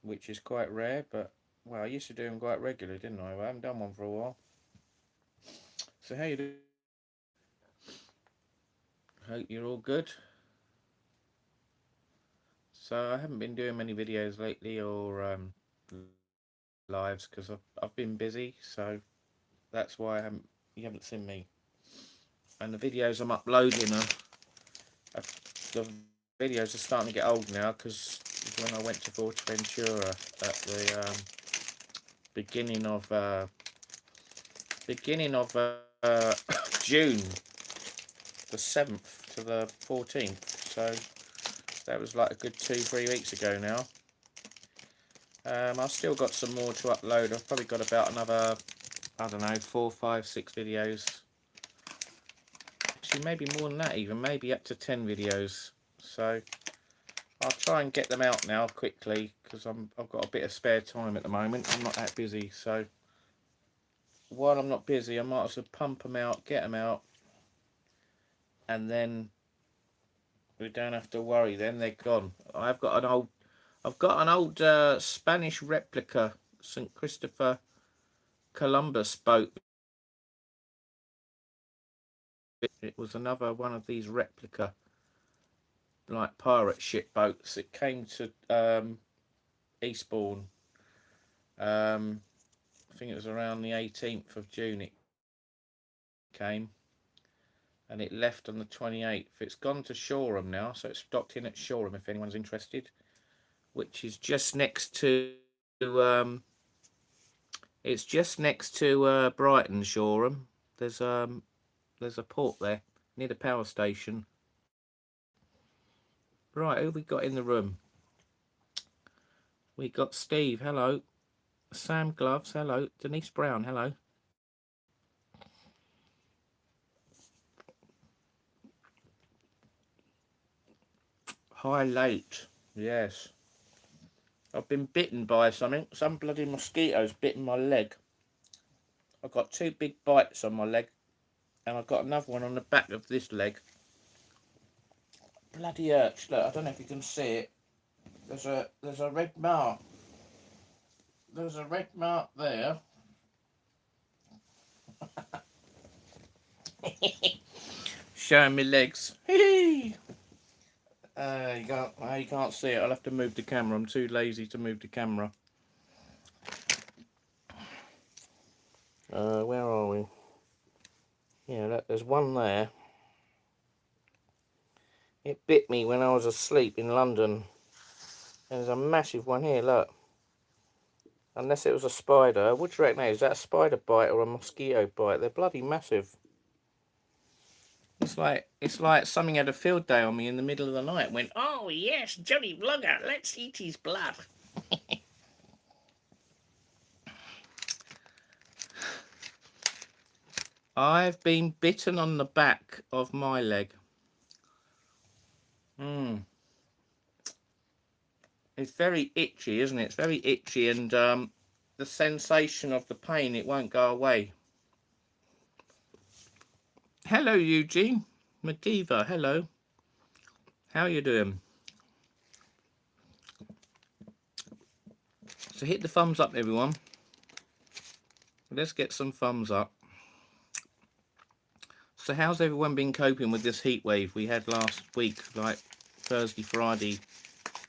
which is quite rare, but well, I used to do them quite regularly, didn't I? Well, I haven't done one for a while. So how you doing? Hope you're all good. So I haven't been doing many videos lately or lives because I've been busy, so that's why you haven't seen me. And the videos I'm uploading are the videos are starting to get old now because when I went to Ventura at the beginning of June, the 7th to the 14th. So that was like a good 2-3 weeks ago now. I've still got some more to upload. I've probably got about another, I don't know, 4, 5, 6 videos. Actually, maybe more than that even, maybe up to 10 videos. So I'll try and get them out now quickly because I've got a bit of spare time at the moment. I'm not that busy, so while I'm not busy, I might as well pump them out, get them out, and then we don't have to worry. Then they're gone. I've got an old Spanish replica St. Christopher Columbus boat. It was another one of these replica like pirate ship boats. It came to Eastbourne. I think it was around the 18th of June it came, and it left on the 28th. It's gone to Shoreham now, so it's docked in at Shoreham if anyone's interested, which is just next to it's just next to Brighton. Shoreham. There's a port there near the power station. Right, who we got in the room? We got Steve, hello. Sam Gloves, hello. Denise Brown, hello. Hi late, yes. I've been bitten by something. Some bloody mosquitoes bitten my leg. I've got 2 big bites on my leg, and I've got another one on the back of this leg. Bloody hurts. Look, I don't know if you can see it. There's a red mark. There's a red mark there. Showing me legs. You can't see it. I'll have to move the camera. I'm too lazy to move the camera. Where are we? Yeah, look, there's one there. It bit me when I was asleep in London. There's a massive one here, look. Unless it was a spider. What do you reckon? Is that a spider bite or a mosquito bite? They're bloody massive. It's like something had a field day on me in the middle of the night. Went, oh yes, Jonnyvlogger, let's eat his blood. I've been bitten on the back of my leg. It's very itchy, isn't it? It's very itchy, and the sensation of the pain, it won't go away. Hello, Eugene. Madiva, hello. How are you doing? So hit the thumbs up, everyone. Let's get some thumbs up. So how's everyone been coping with this heat wave we had last week, like Thursday, Friday,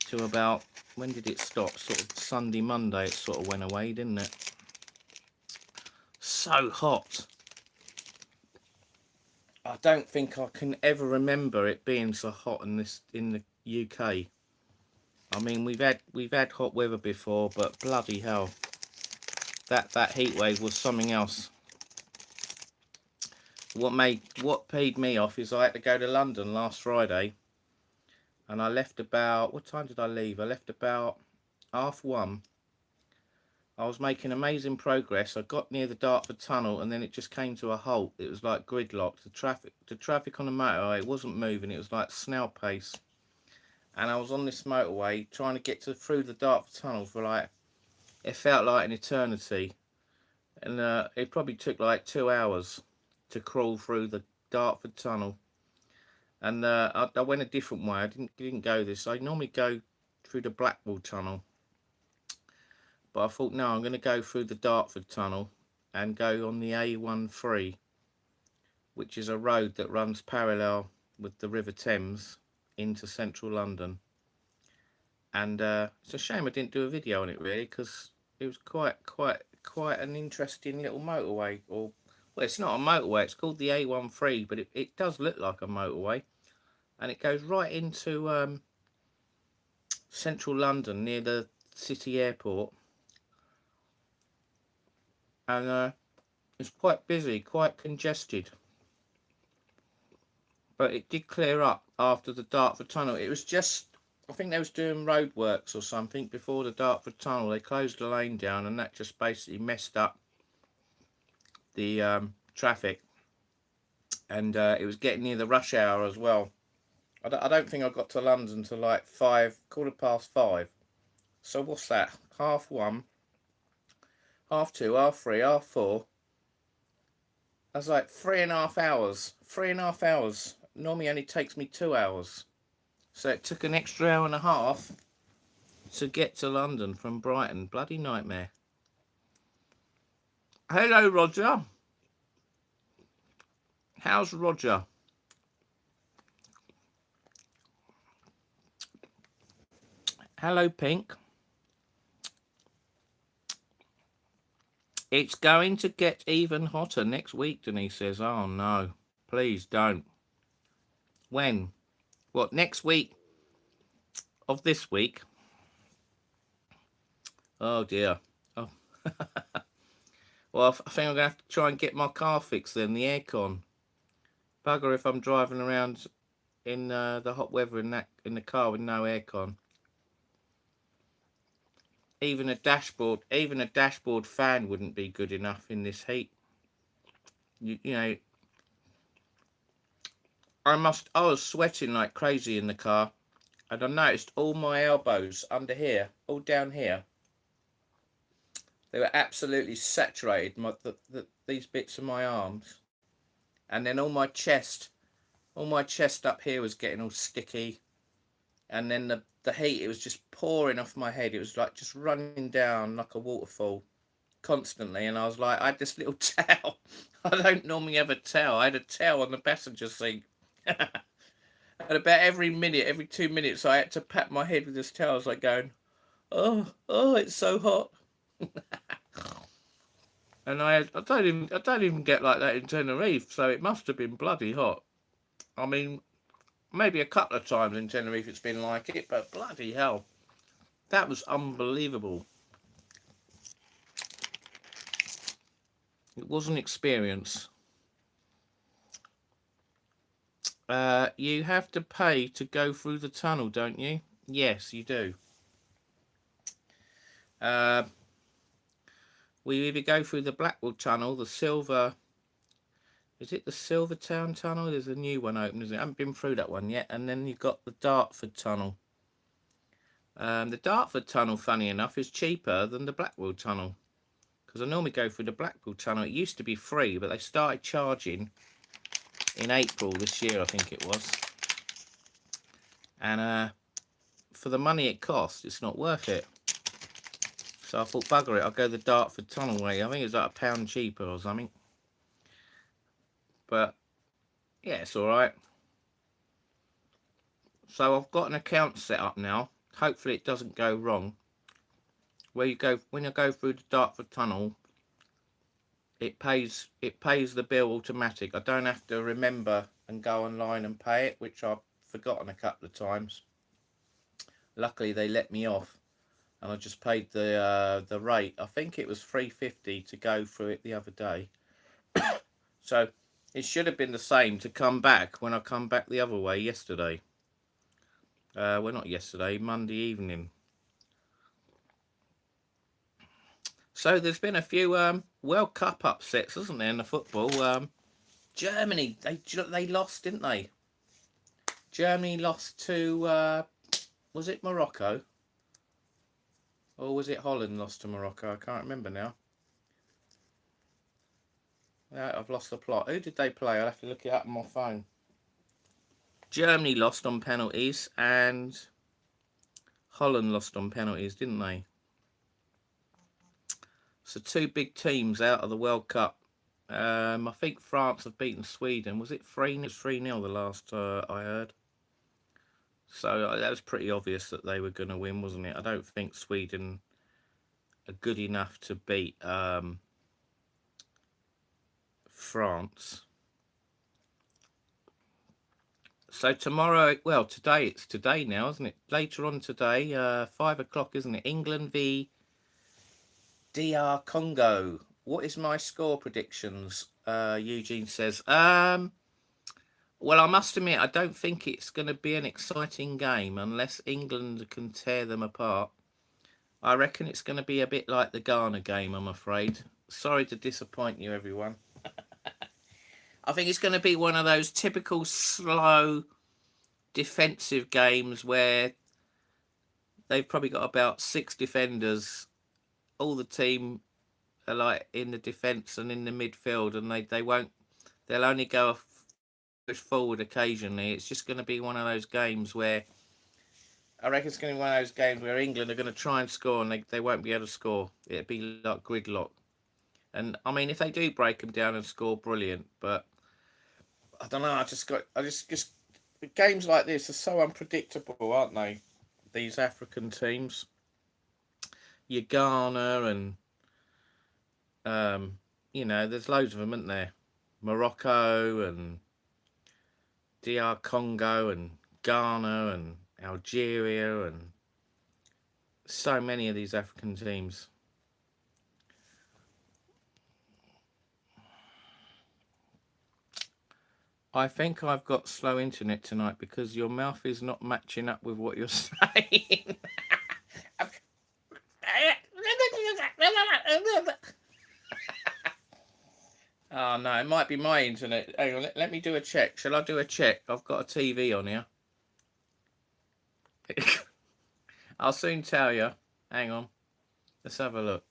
to about, when did it stop? Sort of Sunday, Monday, it sort of went away, didn't it? So hot. I don't think I can ever remember it being so hot in the UK. I mean, we've had hot weather before, but bloody hell, that heat wave was something else. What paid me off is I had to go to London last Friday, and I left about, what time did I leave? I left about 1:30. I was making amazing progress. I got near the Dartford Tunnel, and then it just came to a halt. It was like gridlocked. The traffic on the motorway, it wasn't moving. It was like snail pace. And I was on this motorway trying to get through the Dartford Tunnel for like, it felt like an eternity. And it probably took like 2 hours to crawl through the Dartford Tunnel. And I went a different way. I didn't go this. I normally go through the Blackwall Tunnel. But I thought, no, I'm going to go through the Dartford Tunnel and go on the A13, which is a road that runs parallel with the River Thames into central London. And it's a shame I didn't do a video on it, really, because it was quite an interesting little motorway. Or, well, it's not a motorway, it's called the A13, but it does look like a motorway. And it goes right into central London near the city airport. And it's quite busy, quite congested. But it did clear up after the Dartford Tunnel. It was just, I think they was doing roadworks or something before the Dartford Tunnel. They closed the lane down, and that just basically messed up the traffic. And it was getting near the rush hour as well. I don't think I got to London till like 5:15. So what's that? 1:30, 2:30, 3:30, 4:30. That's like 3.5 hours. 3.5 hours. Normally only takes me 2 hours. So it took an extra hour and a half to get to London from Brighton. Bloody nightmare. Hello, Roger. How's Roger? Hello, Pink. It's going to get even hotter next week, Denise says. Oh, no. Please don't. When? What, next week of this week? Oh, dear. Oh. Well, I think I'm going to have to try and get my car fixed then, the aircon. Bugger if I'm driving around in the hot weather in the car with no aircon. Even a dashboard fan wouldn't be good enough in this heat. You know, I was sweating like crazy in the car, and I noticed all my elbows under here, all down here, they were absolutely saturated. These bits of my arms, and then all my chest up here was getting all sticky, and then the heat, it was just pouring off my head. It was like just running down like a waterfall constantly, and I was like, I had this little towel. I don't normally have a towel. I had a towel on the passenger seat. And about every 2 minutes, I had to pat my head with this towel. I was like going, oh, it's so hot. And I don't even get like that in Tenerife, so it must have been bloody hot. I mean, maybe a couple of times in Tenerife it's been like it, but bloody hell, that was unbelievable. It was an experience. You have to pay to go through the tunnel, don't you? Yes, you do. We either go through the Blackwall Tunnel, the Silver... Is it the Silvertown Tunnel? There's a new one open, isn't it? I haven't been through that one yet. And then you've got the Dartford Tunnel. The Dartford Tunnel, funny enough, is cheaper than the Blackwall Tunnel. Because I normally go through the Blackwall Tunnel. It used to be free, but they started charging in April this year, I think it was. And for the money it costs, it's not worth it. So I thought, bugger it, I'll go the Dartford Tunnel way. I think it's like £1 cheaper or something. But yeah, it's alright. So I've got an account set up now. Hopefully it doesn't go wrong. When you go through the Dartford Tunnel, it pays the bill automatic. I don't have to remember and go online and pay it, which I've forgotten a couple of times. Luckily they let me off, and I just paid the rate. I think it was £3.50 to go through it the other day. So it should have been the same to come back when I come back the other way yesterday. Well, not yesterday, Monday evening. So there's been a few World Cup upsets, hasn't there, in the football? Germany, they lost, didn't they? Germany lost to, was it Morocco? Or was it Holland lost to Morocco? I can't remember now. I've lost the plot. Who did they play? I'll have to look it up on my phone. Germany lost on penalties and Holland lost on penalties, didn't they? So 2 big teams out of the World Cup. I think France have beaten Sweden. Was it 3-0? It was 3-0 the last I heard. So that was pretty obvious that they were going to win, wasn't it? I don't think Sweden are good enough to beat France. So tomorrow, well, today, it's today now, isn't it? Later on today, 5 o'clock, isn't it? England v DR Congo. What is my score predictions? Eugene says. Well, I must admit, I don't think it's going to be an exciting game unless England can tear them apart. I reckon it's going to be a bit like the Ghana game, I'm afraid. Sorry to disappoint you, everyone. I think it's going to be one of those typical slow defensive games where they've probably got about 6 defenders. All the team are like in the defence and in the midfield, and they'll only go push forward occasionally. It's just going to be one of those games where I reckon it's going to be one of those games where England are going to try and score and they won't be able to score. It'll be like gridlock. And I mean, if they do break them down and score, brilliant. But I don't know. I just games like this are so unpredictable, aren't they? These African teams, your Ghana and there's loads of them, isn't there? Morocco and DR Congo and Ghana and Algeria and so many of these African teams. I think I've got slow internet tonight because your mouth is not matching up with what you're saying. Oh no, it might be my internet. Hang on, let me do a check. Shall I do a check? I've got a TV on here. I'll soon tell you. Hang on. Let's have a look.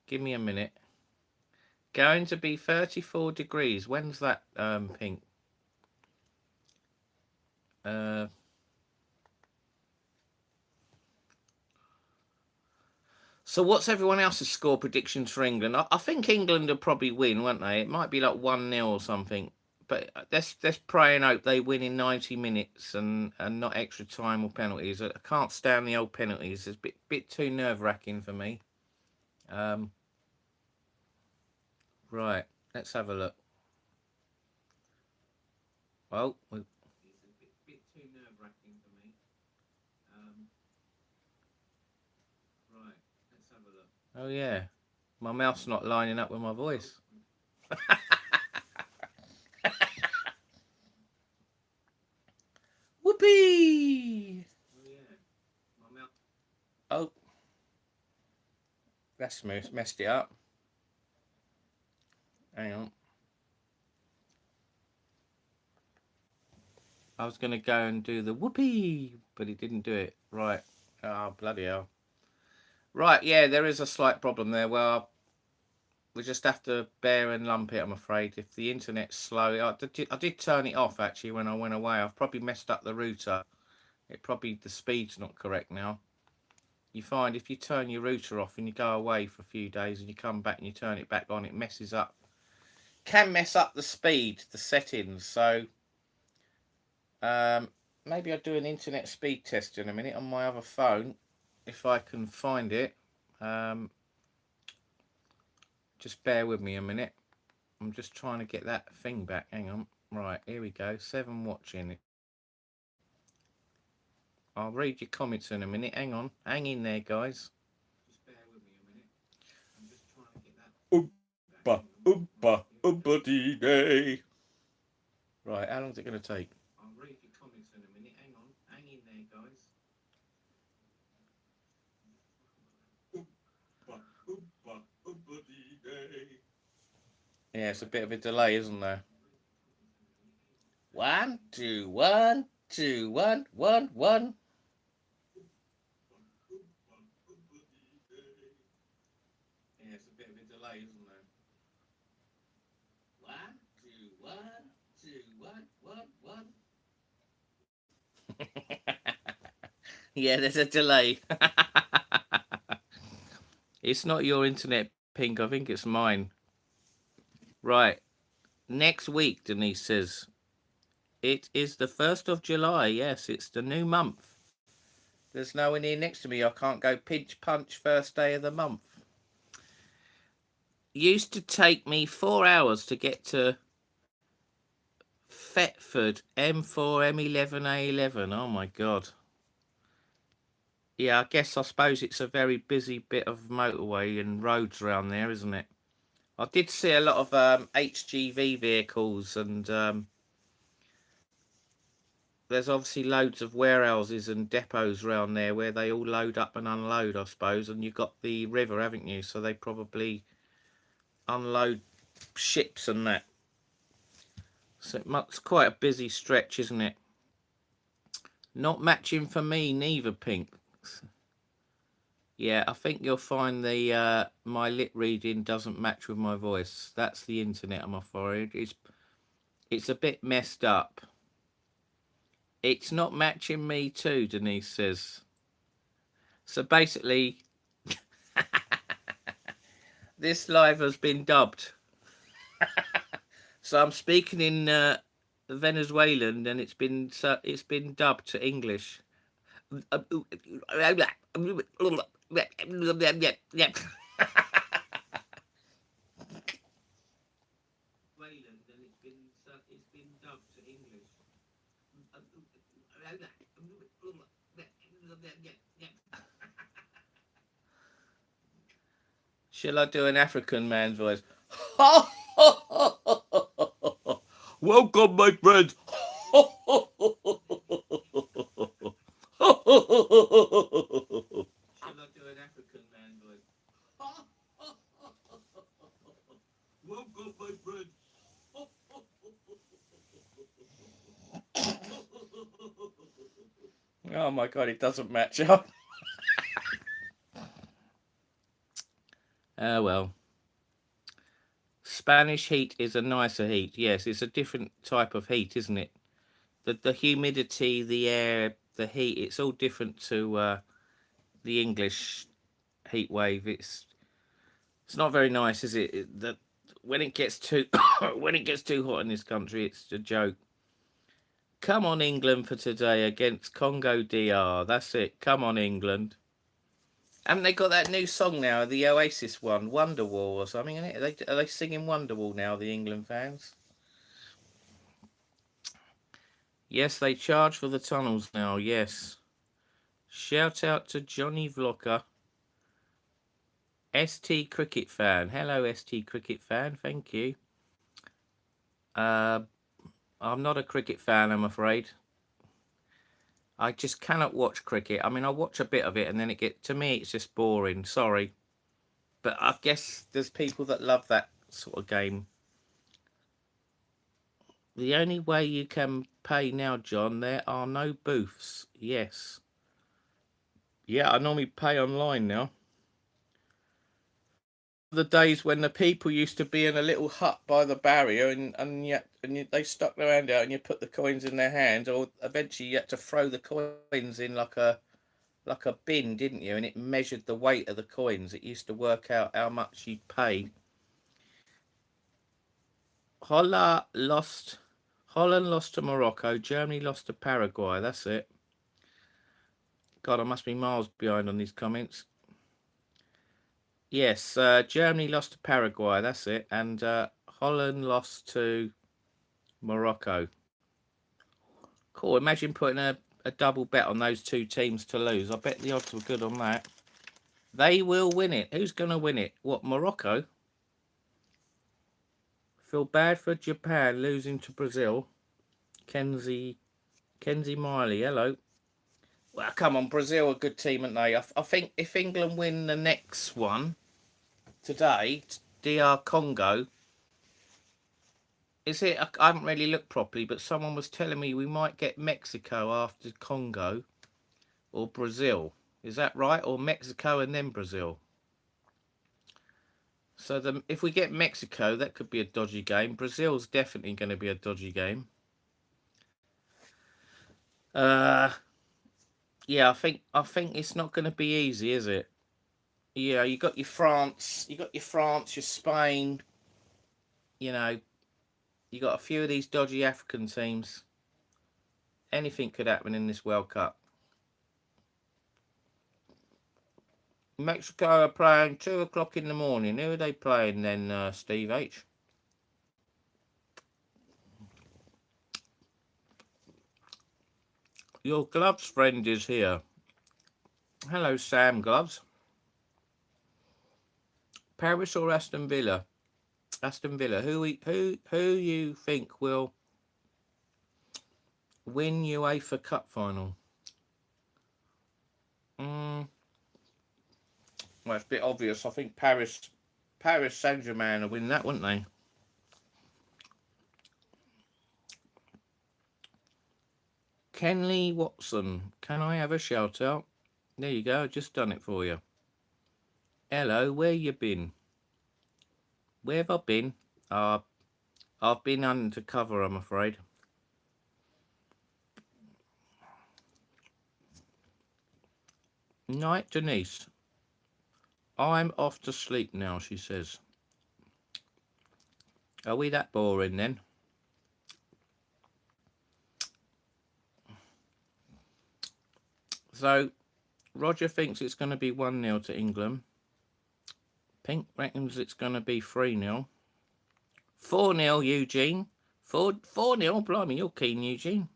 Give me a minute. Going to be 34 degrees. When's that, Pink? So what's everyone else's score predictions for England? I think England will probably win, won't they? It might be like 1-0 or something. But let's pray and hope they win in 90 minutes and not extra time or penalties. I can't stand the old penalties. It's a bit too nerve-wracking for me. Right, let's have a look. Well, it's a bit too nerve-wracking for me. Right, let's have a look. Oh yeah, my mouth's not lining up with my voice. Whoopee! Oh yeah, my mouth. Oh, that's messed it up. Hang on. I was going to go and do the whoopee, but he didn't do it. Right. Oh, bloody hell. Right, yeah, there is a slight problem there. Well, we just have to bear and lump it, I'm afraid. If the internet's slow, I did turn it off, actually, when I went away. I've probably messed up the router. The speed's not correct now. You find if you turn your router off and you go away for a few days and you come back and you turn it back on, it messes up. Can mess up the speed, the settings. So maybe I'll do an internet speed test in a minute on my other phone if I can find it. Just bear with me a minute. I'm just trying to get that thing back. Hang on. Right, here we go. 7 watching. I'll read your comments in a minute. Hang on. Hang in there, guys. Just bear with me a minute. I'm just trying to get that. Oompa day. Right, how long is it going to take? I'll read your comments in a minute. Hang on. Hang in there, guys. Yeah, it's a bit of a delay, isn't there? 1, 2, 1, 2, 1, 1, 1. Yeah, it's a bit of a delay, isn't there? 1, 2, 1, 2, 1, 1, 1. Yeah, there's a delay. It's not your internet, Pink. I think it's mine. Right. Next week, Denise says. It is the 1st of July. Yes, it's the new month. There's no one here next to me. I can't go pinch punch first day of the month. Used to take me 4 hours to get to Thetford, M4, M11, A11. Oh my God. Yeah, I suppose it's a very busy bit of motorway and roads around there, isn't it? I did see a lot of HGV vehicles, and there's obviously loads of warehouses and depots around there where they all load up and unload, I suppose. And you've got the river, haven't you? So they probably unload ships and that. So it's quite a busy stretch, isn't it? Not matching for me neither, Pink. Yeah, I think you'll find the my lip reading doesn't match with my voice. That's the internet, I'm afraid. It's a bit messed up. It's not matching me too, Denise says. So basically, this live has been dubbed. So I'm speaking in Venezuelan, and it's been dubbed to English. Shall I do an African man's voice? Welcome, my friends. Shall I do an African man's voice? Welcome, my friends. Oh my God, it doesn't match up. Well. Spanish heat is a nicer heat. Yes, it's a different type of heat, isn't it? The humidity, the air, the heat, it's all different to the English heat wave. It's not very nice, is it? When it gets too when it gets too hot in this country, it's a joke. Come on, England, for today against Congo DR. That's it. Come on, England. Haven't they got that new song now, the Oasis one, Wonderwall or something? Are they singing Wonderwall now, the England fans? Yes, they charge for the tunnels now, yes. Shout out to Jonnyvloggeruk, ST Cricket fan. Hello, ST Cricket fan, thank you. I'm not a cricket fan, I'm afraid. I just cannot watch cricket. I mean, I watch a bit of it and then to me, it's just boring. Sorry. But I guess there's people that love that sort of game. The only way you can pay now, John, there are no booths. Yes. Yeah, I normally pay online now. The days when the people used to be in a little hut by the barrier and they stuck their hand out and you put the coins in their hand, or eventually you had to throw the coins in like a bin, didn't you? And it measured the weight of the coins. It used to work out how much you'd paid. Holland lost to Morocco. Germany lost to Paraguay. That's it. God, I must be miles behind on these comments. Yes, Germany lost to Paraguay. That's it. And Holland lost to Morocco. Cool. Imagine putting a double bet on those two teams to lose. I bet the odds were good on that. They will win it. Who's going to win it? What, Morocco? Feel bad for Japan losing to Brazil. Kenzie Miley, hello. Well, come on, Brazil a good team, aren't they? I think if England win the next one today, DR Congo, is it? I haven't really looked properly, but someone was telling me we might get Mexico after Congo or Brazil. Is that right? Or Mexico and then Brazil? So if we get Mexico, that could be a dodgy game. Brazil's definitely going to be a dodgy game. Yeah, I think it's not going to be easy, is it? Yeah, you got your France, your Spain. You know, you got a few of these dodgy African teams. Anything could happen in this World Cup. Mexico are playing 2 o'clock in the morning. Who are they playing then, Steve H? Your Gloves friend is here. Hello, Sam Gloves. Paris or Aston Villa? Aston Villa. Who you think will win UEFA Cup final? Well, it's a bit obvious. I think Paris Saint-Germain will win that, wouldn't they? Kenley Watson. Can I have a shout out? There you go. Just done it for you. Hello, where you been? Where have I been? I've been undercover, I'm afraid. Night, Denise. I'm off to sleep now, she says. Are we that boring then? So, Roger thinks it's going to be 1-0 to England. Pink reckons it's going to be 3-0. 4-0, Eugene. 4-0, blimey, you're keen, Eugene.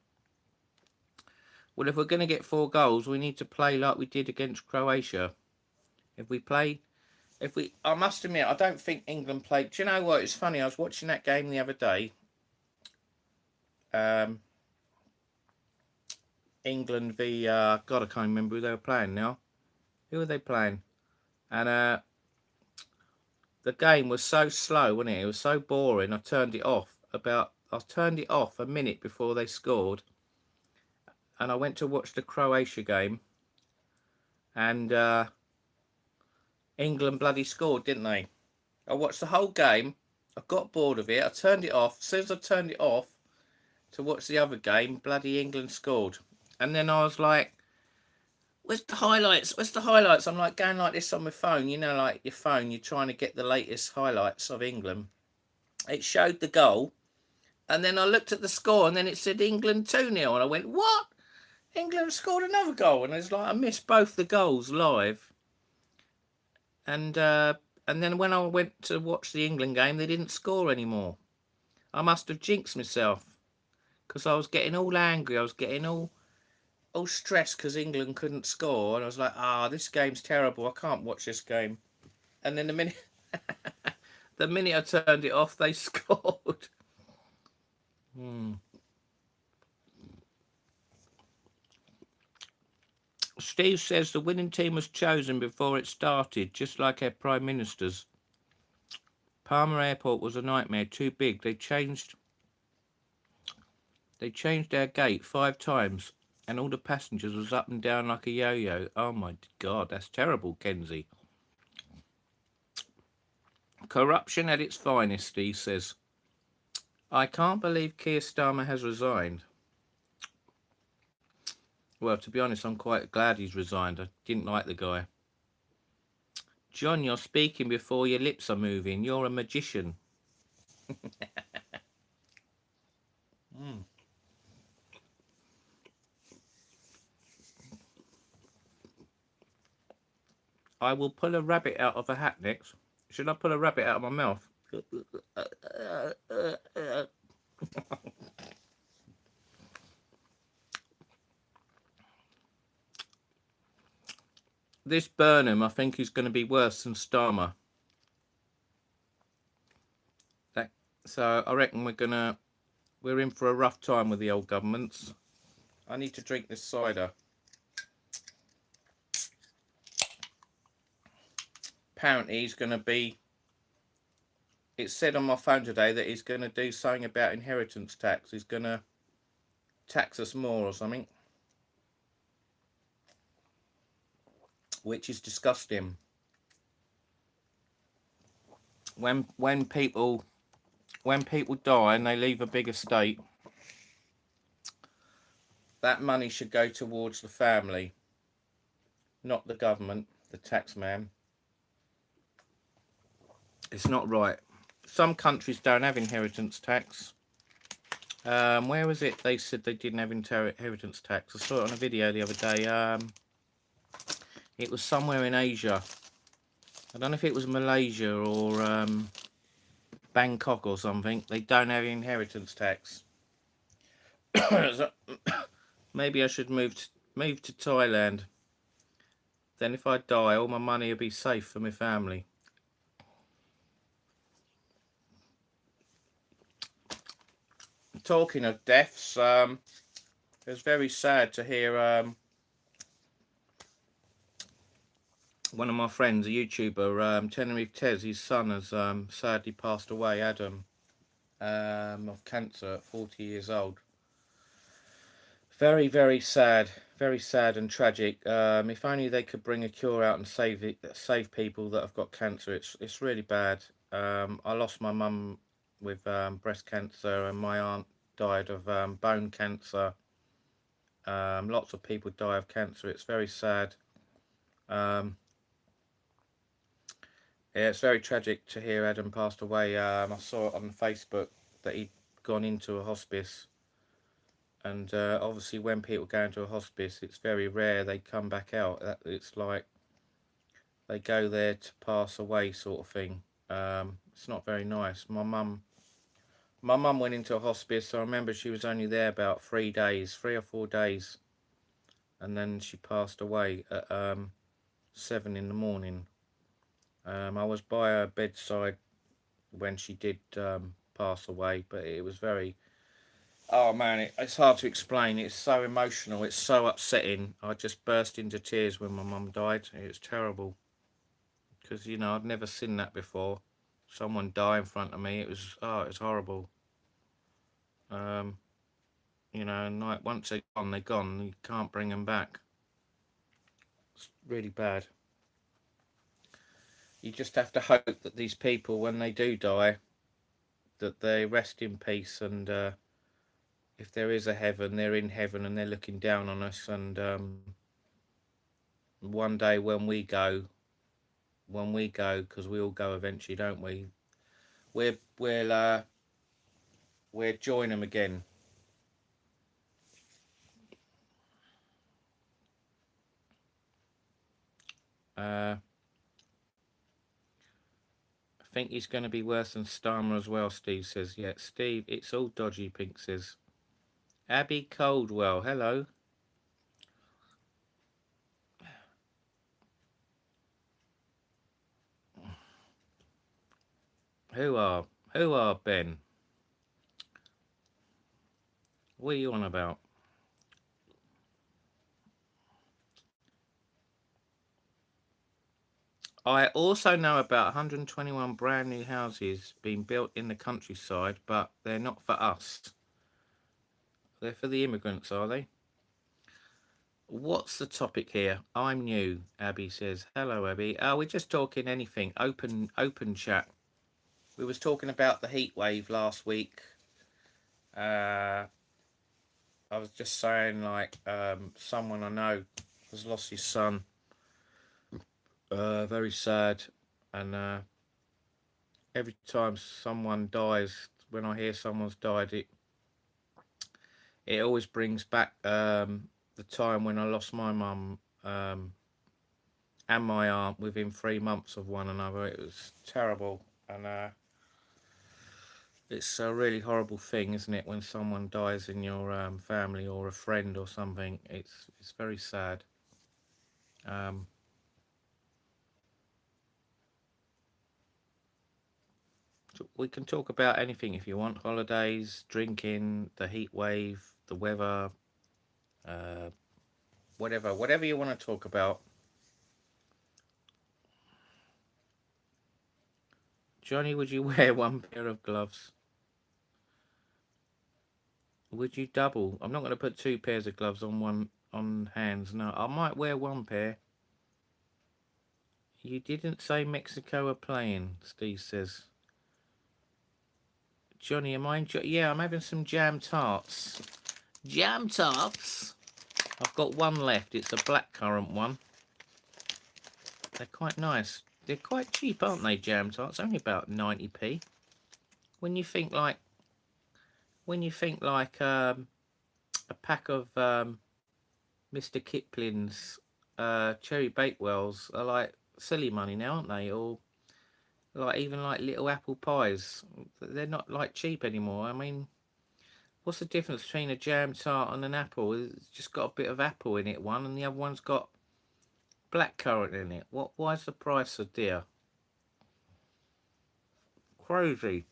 Well, if we're going to get 4 goals, we need to play like we did against Croatia. I must admit, I don't think England played. Do you know what? It's funny. I was watching that game the other day. England v. God, I can't remember who they were playing now. Who are they playing? And the game was so slow, wasn't it? It was so boring. I turned it off a minute before they scored, and I went to watch the Croatia game, and England bloody scored, didn't they? I watched the whole game. I got bored of it. I turned it off. As soon as I turned it off to watch the other game, bloody England scored. And then I was like, where's the highlights? Where's the highlights? I'm like going like this on my phone. You know, like your phone, you're trying to get the latest highlights of England. It showed the goal. And then I looked at the score and then it said England 2-0. And I went, what? England scored another goal. And it's like, I missed both the goals live. And then when I went to watch the England game, they didn't score anymore. I must have jinxed myself because I was getting all angry. I was getting all stressed because England couldn't score. And I was like, this game's terrible. I can't watch this game. And then the minute I turned it off, they scored. Steve says the winning team was chosen before it started, just like our Prime Minister's. Palmer Airport was a nightmare, too big. They changed our gate 5 times, and all the passengers was up and down like a yo-yo. Oh my God, that's terrible, Kenzie. Corruption at its finest, Steve says. I can't believe Keir Starmer has resigned. Well, to be honest, I'm quite glad he's resigned. I didn't like the guy. John, you're speaking before your lips are moving. You're a magician. I will pull a rabbit out of a hat next. Should I pull a rabbit out of my mouth? This Burnham, I think, is going to be worse than Starmer. So I reckon we're in for a rough time with the old governments. I need to drink this cider. Apparently he's going to be... It said on my phone today that he's going to do something about inheritance tax. He's going to tax us more or something. Which is disgusting. When people die and they leave a big estate, that money should go towards the family, not the government, the tax man. It's not right. Some countries don't have inheritance tax. Where was it? They said they didn't have inheritance tax. I saw it on a video the other day. It was somewhere in Asia. I don't know if it was Malaysia or Bangkok or something. They don't have inheritance tax. So, maybe I should move to Thailand. Then if I die, all my money will be safe for my family. Talking of deaths, it was very sad to hear one of my friends, a YouTuber, Jonnyvloggeruk, his son has sadly passed away, Adam, of cancer at 40 years old. Very, very sad and tragic. If only they could bring a cure out and save people that have got cancer. It's really bad. I lost my mum with breast cancer, and my aunt died of bone cancer. Lots of people die of cancer. It's very sad. Yeah, it's very tragic to hear Adam passed away. I saw it on Facebook that he'd gone into a hospice. And obviously when people go into a hospice, it's very rare they come back out. It's like they go there to pass away sort of thing. It's not very nice. My mum went into a hospice. I remember she was only there about 3 days, 3 or 4 days. And then she passed away at 7 in the morning. I was by her bedside when she did pass away, but it was very... Oh man, it's hard to explain. It's so emotional. It's so upsetting. I just burst into tears when my mum died. It was terrible. Because, you know, I'd never seen that before. Someone die in front of me. It was horrible. You know, and like once they're gone, they're gone. You can't bring them back. It's really bad. You just have to hope that these people, when they do die, that they rest in peace, and if there is a heaven, they're in heaven and they're looking down on us. And one day when we go, because we all go eventually, don't we? We'll join them again. I think he's going to be worse than Starmer as well, Steve says. Yeah, Steve, it's all dodgy, Pink says. Abby Coldwell, hello. Who are Ben? What are you on about? I also know about 121 brand new houses being built in the countryside, but they're not for us. They're for the immigrants, are they? What's the topic here? I'm new, Abby says. Hello, Abby. We're just talking anything. Open chat. We was talking about the heat wave last week. I was just saying, like, someone I know has lost his son. Very sad. And every time someone dies, when I hear someone's died, it always brings back the time when I lost my mum and my aunt within 3 months of one another. It was terrible, and it's a really horrible thing, isn't it, when someone dies in your family or a friend or something. It's very sad. We can talk about anything if you want. Holidays, drinking, the heat wave, the weather, whatever you want to talk about. Johnny, would you wear one pair of gloves? Would you double? I'm not going to put 2 pairs of gloves on hands. No, I might wear 1 pair. You didn't say Mexico are playing, Steve says. Johnny, am I yeah, I'm having some jam tarts. Jam tarts? I've got 1 left. It's a blackcurrant one. They're quite nice. they're quite cheap, aren't they, jam tarts? Only about 90p. When you think like a pack of Mr. Kipling's cherry bakewells are like silly money now, aren't they? Or like even like little apple pies, they're not like cheap anymore. I mean, what's the difference between a jam tart and an apple? It's just got a bit of apple in it, one, and the other one's got blackcurrant in it. Why is the price so dear? Crazy.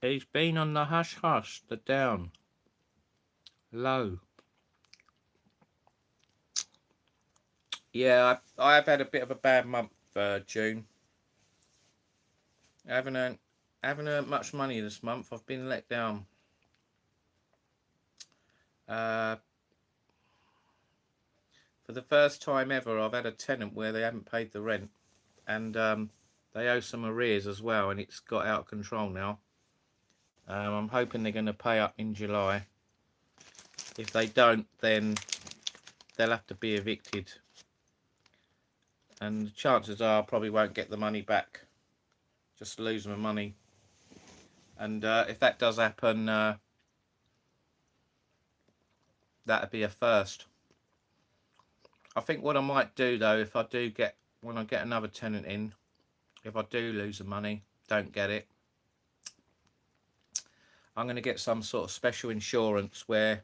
He's been on the hush hush, the down low. Yeah, I have had a bit of a bad month, June. I haven't earned much money this month. I've been let down. For the first time ever, I've had a tenant where they haven't paid the rent, and they owe some arrears as well, and it's got out of control now. I'm hoping they're going to pay up in July. If they don't, then they'll have to be evicted, and the chances are I probably won't get the money back. Just lose my money. And if that does happen, that'd be a first. I think what I might do though, if I do get, when I get another tenant in, if I do lose the money, don't get it, I'm going to get some sort of special insurance where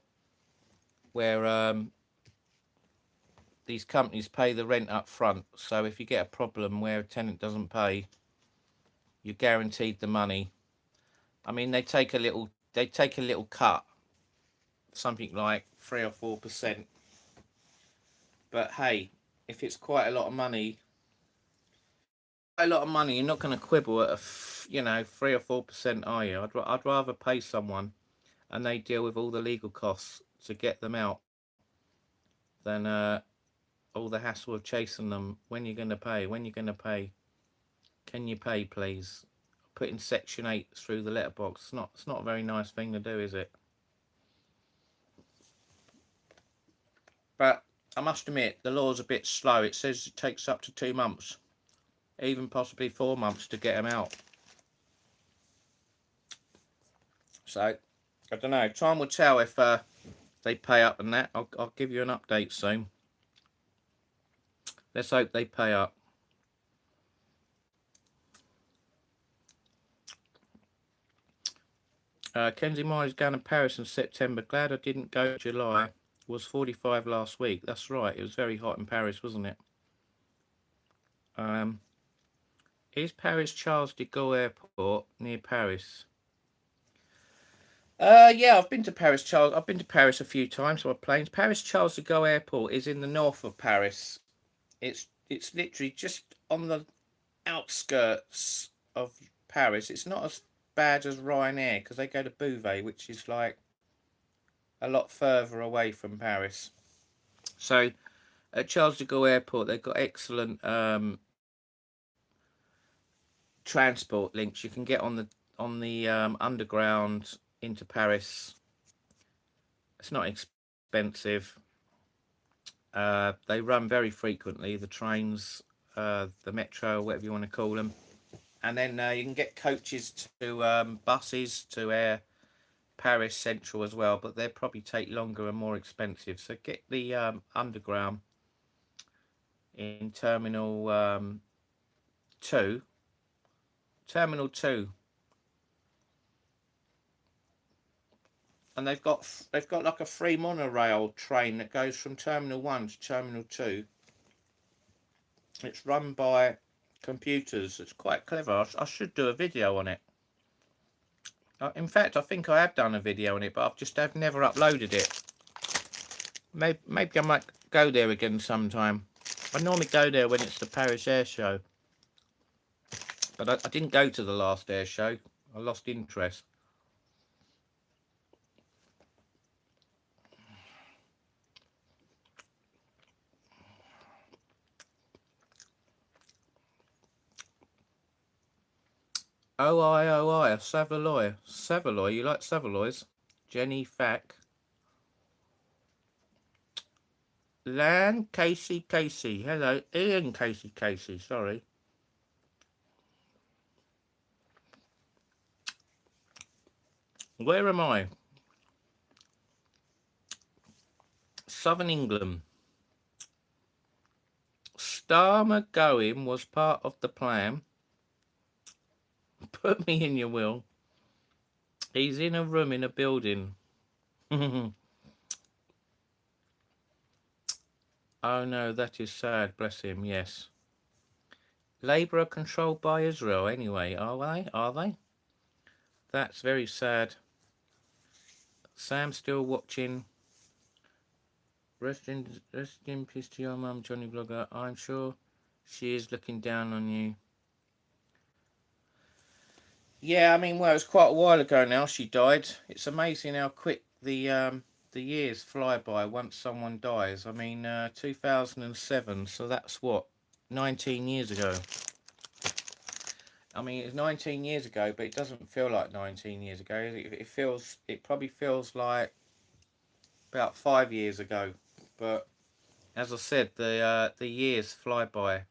these companies pay the rent up front. So if you get a problem where a tenant doesn't pay, you're guaranteed the money. I mean, they take a little cut, something like 3 or 4%. But hey, if it's quite a lot of money, you're not going to quibble at 3 or 4%, are you? I'd rather pay someone and they deal with all the legal costs to get them out than all the hassle of chasing them. When you're going to pay? When you're going to pay? Can you pay, please? Putting Section 8 through the letterbox. It's not a very nice thing to do, is it? But I must admit, the law's a bit slow. It says it takes up to 2 months, even possibly 4 months to get them out. So, I don't know. Time will tell if they pay up and that. I'll give you an update soon. Let's hope they pay up. Kenzie Miley's going to Paris in September. Glad I didn't go in July. It was 45 last week. That's right. It was very hot in Paris, wasn't it? Is Paris Charles de Gaulle Airport near Paris? Yeah, I've been to Paris Charles. I've been to Paris a few times by planes. Paris Charles de Gaulle Airport is in the north of Paris. It's literally just on the outskirts of Paris. It's not as bad as Ryanair because they go to Beauvais, which is like a lot further away from Paris. So at Charles de Gaulle Airport, they've got excellent transport links. You can get on the underground into Paris. It's not expensive. They run very frequently, the trains, the metro, whatever you want to call them. And then you can get coaches to buses to Air Paris Central as well, but they'll probably take longer and more expensive. So get the underground in Terminal 2. Terminal 2. And they've got like a free monorail train that goes from Terminal 1 to Terminal 2. It's run by computers. It's quite clever. I should do a video on it. In fact, I think I have done a video on it, but I've never uploaded it. Maybe I might go there again sometime. I normally go there when it's the Paris Air Show. But I didn't go to the last air show. I lost interest. Oh, I, a Savaloy. Savaloy, you like Savaloys? Jenny Fack. Lan Casey. Hello, Ian Casey. Sorry. Where am I? Southern England. Starmer going was part of the plan. Put me in your will. He's in a room in a building. Oh no, that is sad. Bless him. Yes. Labour are controlled by Israel anyway, are they? Are they? That's very sad. Sam's still watching. Rest in peace to your mum, Jonnyvloggeruk. I'm sure she is looking down on you. Yeah, I mean, well, it was quite a while ago now she died. It's amazing how quick the years fly by once someone dies. I mean, 2007, so that's what, 19 years ago. I mean, it's 19 years ago, but it doesn't feel like 19 years ago. It probably feels like about 5 years ago. But as I said, the years fly by.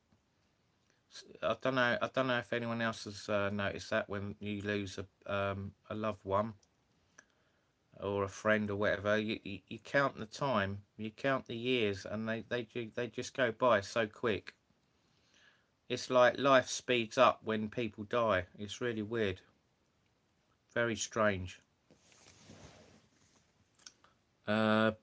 I don't know if anyone else has noticed that when you lose a loved one or a friend or whatever. You count the time, you count the years, and they just go by so quick. It's like life speeds up when people die. It's really weird. Very strange. Mahmoud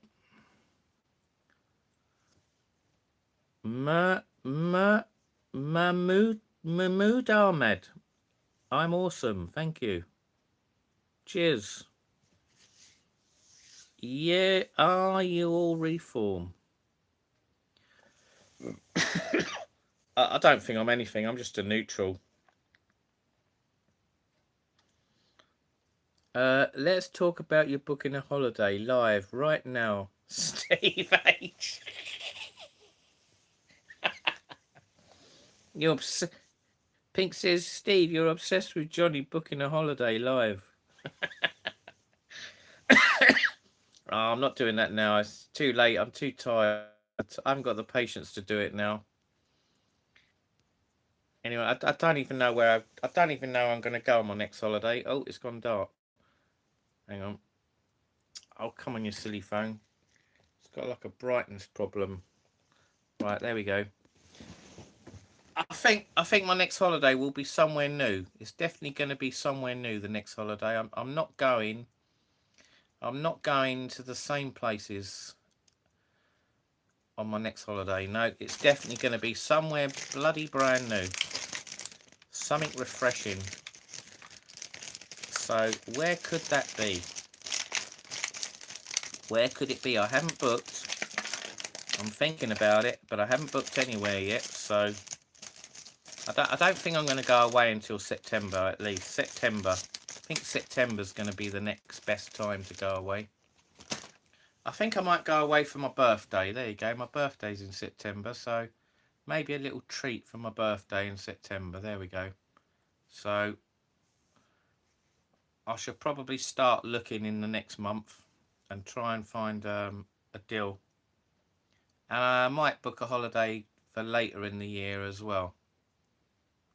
Ahmed. I'm awesome. Thank you. Cheers. Yeah, are you all reform? I don't think I'm anything. I'm just a neutral. Let's talk about your booking a holiday live right now. Steve H. Pink says, Steve, you're obsessed with Johnny booking a holiday live. Oh, I'm not doing that now. It's too late. I'm too tired. I haven't got the patience to do it now. Anyway, I don't even know where I don't even know I'm going to go on my next holiday. Oh, it's gone dark. Hang on. Oh, come on, you silly phone. It's got like a brightness problem. Right, there we go. I think my next holiday will be somewhere new. It's definitely going to be somewhere new. The next holiday, I'm not going. I'm not going to the same places on my next holiday. No, it's definitely going to be somewhere bloody brand new. Something refreshing. So where could that be? Where could it be? I haven't booked. I'm thinking about it, but I haven't booked anywhere yet. So I don't think I'm going to go away until September, at least. September. I think September's going to be the next best time to go away. I think I might go away for my birthday. There you go. My birthday's in September, so maybe a little treat for my birthday in September. There we go. So I should probably start looking in the next month and try and find a deal. And I might book a holiday for later in the year as well.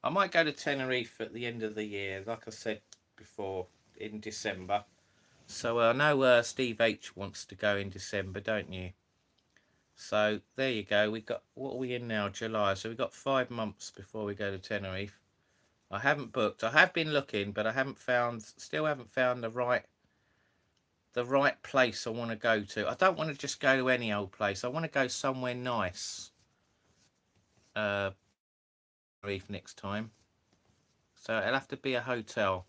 I might go to Tenerife at the end of the year, like I said before, in December. So I know Steve H wants to go in December, don't you? So there you go. We got, what are we in now? July. So we've got 5 months before we go to Tenerife. I haven't booked. I have been looking, but I haven't found. Still haven't found the right place I want to go to. I don't want to just go to any old place. I want to go somewhere nice. Tenerife next time. So it'll have to be a hotel.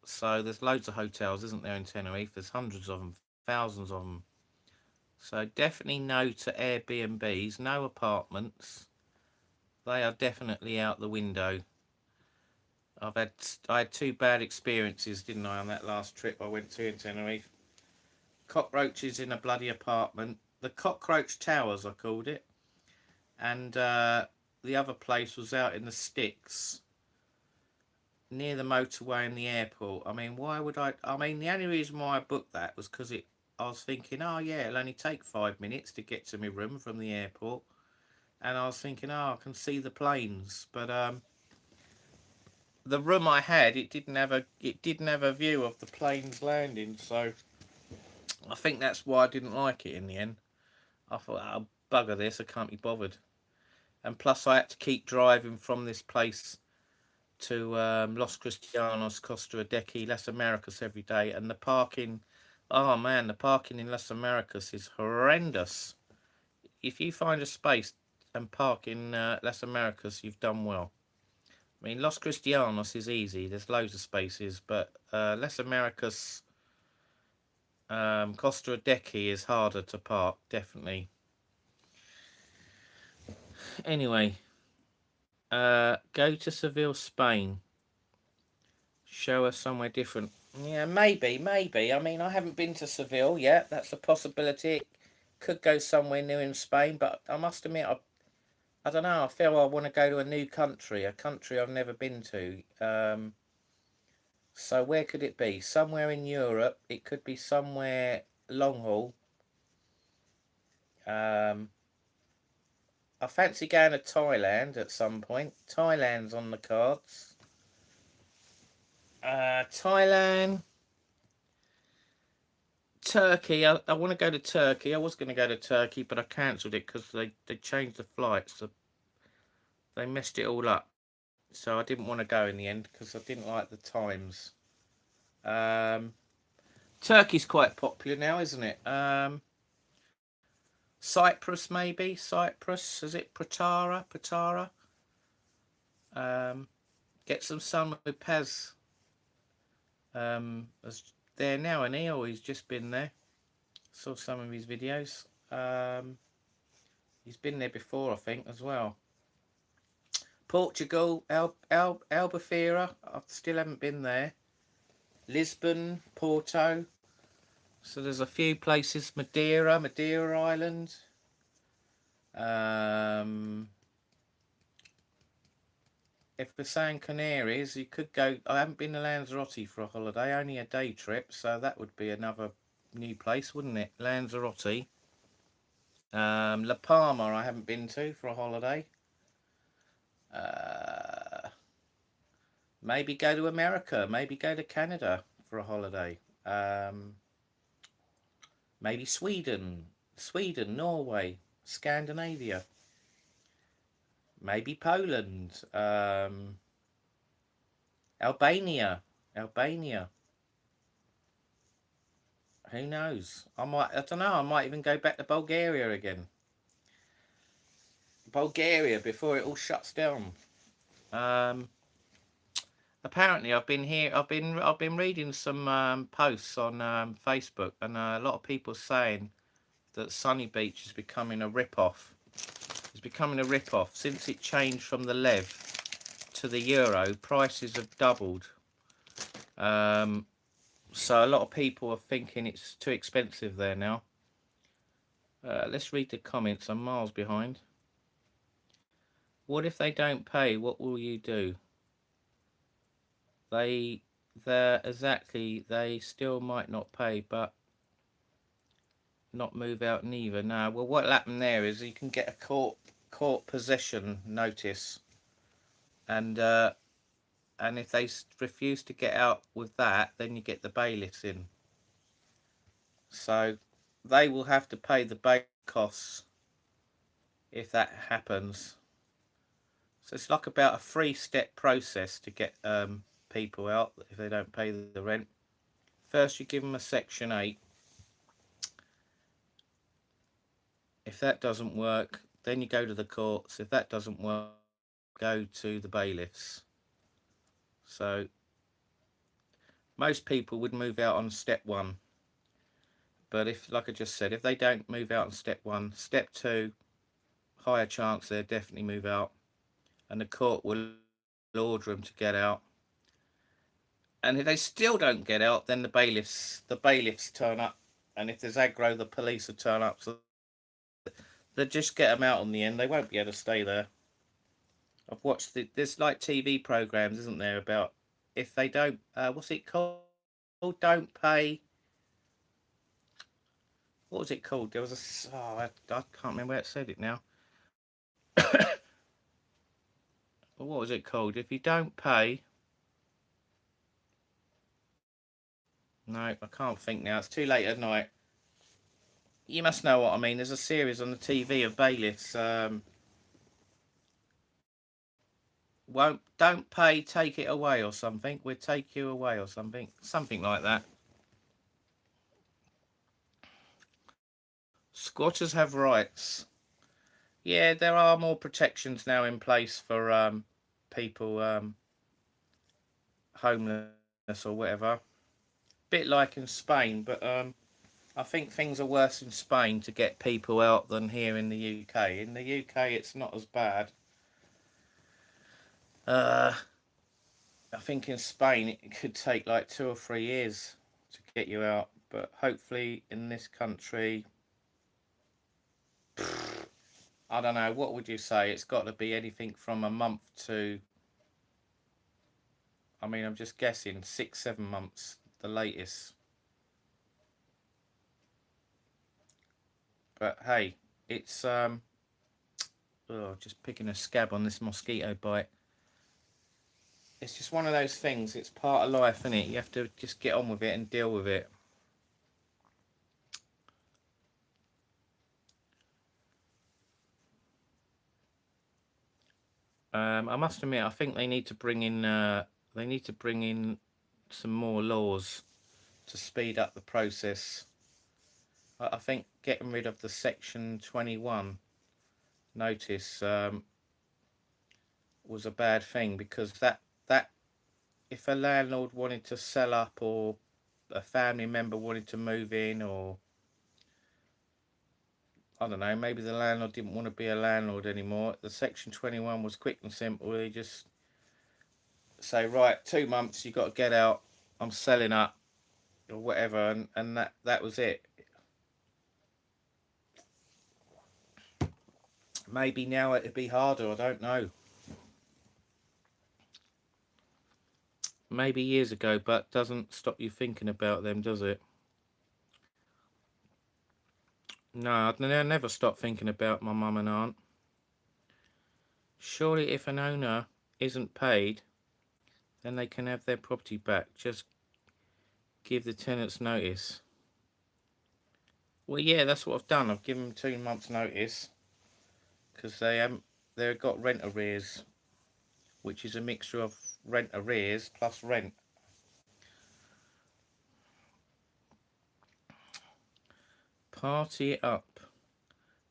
So there's loads of hotels, isn't there, in Tenerife? There's hundreds of them, thousands of them. So definitely no to Airbnbs, no apartments. They are definitely out the window. I had 2 bad experiences, didn't I, on that last trip I went to in Tenerife. Cockroaches in a bloody apartment. The Cockroach Towers, I called it. And the other place was out in the sticks, near the motorway and the airport. I mean, why would I mean, the only reason why I booked that was because it I was thinking, oh yeah, it'll only take 5 minutes to get to my room from the airport. And I was thinking, oh, I can see the planes. But the room I had, it didn't have a view of the planes landing. So I think that's why I didn't like it in the end. I thought, oh, bugger this, I can't be bothered. And plus, I had to keep driving from this place to Los Cristianos, Costa Adeje, Las Americas every day, and the parking. Oh man, the parking in Las Americas is horrendous. If you find a space and park in Las Americas, you've done well. I mean, Los Cristianos is easy. There's loads of spaces, but Las Americas, Costa Adeje is harder to park, definitely. Anyway, go to Seville, Spain. Show us somewhere different. Yeah, maybe. I mean, I haven't been to Seville yet. That's a possibility. It could go somewhere new in Spain, but I must admit, I don't know. I feel I want to go to a new country, a country I've never been to. So where could it be? Somewhere in Europe. It could be somewhere long haul. Um, I fancy going to Thailand at some point. Thailand's on the cards. Thailand. Turkey. I want to go to Turkey. I was going to go to Turkey, but I cancelled it because they changed the flights. So they messed it all up. So I didn't want to go in the end because I didn't like the times. Turkey's quite popular now, isn't it? Cyprus, maybe. Cyprus. Is it Patara? Patara. Um, get some sun with Paz. There now, and he's just been there. Saw some of his videos. He's been there before, I think, as well. Portugal, Albufeira. I still haven't been there. Lisbon, Porto. So there's a few places. Madeira Island. If we're saying Canaries, you could go. I haven't been to Lanzarote for a holiday, only a day trip, so that would be another new place, wouldn't it? Lanzarote. La Palma, I haven't been to for a holiday. Maybe go to America. Maybe go to Canada for a holiday. Maybe Sweden, Norway, Scandinavia. Maybe Poland. Albania. Who knows? I don't know. I might even go back to Bulgaria again. Bulgaria before it all shuts down. Apparently, I've been reading some posts on Facebook, and a lot of people saying that Sunny Beach is becoming a rip-off. It's becoming a rip-off since it changed from the lev to the euro. Prices have doubled. So a lot of people are thinking it's too expensive there now. Let's read the comments. I'm miles behind. What if they don't pay? What will you do? They still might not pay, but not move out neither. No. Well, what'll happen there is you can get a court possession notice, and if they refuse to get out with that, then you get the bailiffs in. So they will have to pay the bail costs if that happens. So it's like about a 3-step process to get people out if they don't pay the rent. First, you give them a Section 8. If that doesn't work, then you go to the courts. If that doesn't work, go to the bailiffs. So most people would move out on step 1. But if, like I just said, if they don't move out on step 1, step 2, higher chance they'll definitely move out. And the court will order them to get out. And if they still don't get out, then the bailiffs turn up. And if there's aggro, the police will turn up. So they'll just get them out in the end. They won't be able to stay there. I've watched there's like TV programs, isn't there, about if they don't, what's it called? Don't pay. what was it called? There was a, oh, I can't remember where it said it now. What was it called? If you don't pay, no, I can't think now. It's too late at night. You must know what I mean. There's a series on the TV of bailiffs. Won't don't pay, take it away or something. We'll take you away or something like that. Squatters have rights. Yeah, there are more protections now in place for people homeless or whatever. Bit like in Spain, but I think things are worse in Spain to get people out than here in the UK. In the UK, it's not as bad. Uh, I think in Spain it could take like 2 or 3 years to get you out, but hopefully in this country, I don't know. What would you say? It's got to be anything from a month to, I mean, I'm just guessing 6, 7 months, the latest. But hey, it's oh, just picking a scab on this mosquito bite. It's just one of those things. It's part of life, isn't it? You have to just get on with it and deal with it. I must admit, I think they need to bring in some more laws to speed up the process. I think getting rid of the Section 21 notice was a bad thing, because that if a landlord wanted to sell up, or a family member wanted to move in, or I don't know, maybe the landlord didn't want to be a landlord anymore, the Section 21 was quick and simple. They just say, right, 2 months, you got to get out, I'm selling up, or whatever, and that was it. Maybe now it'd be harder, I don't know. Maybe years ago, but doesn't stop you thinking about them, does it? No, I never stop thinking about my mum and aunt. Surely if an owner isn't paid, then they can have their property back. Just give the tenants notice. Well, yeah, that's what I've done. I've given them 2 months notice, because they've got rent arrears, which is a mixture of rent arrears plus rent. Party up.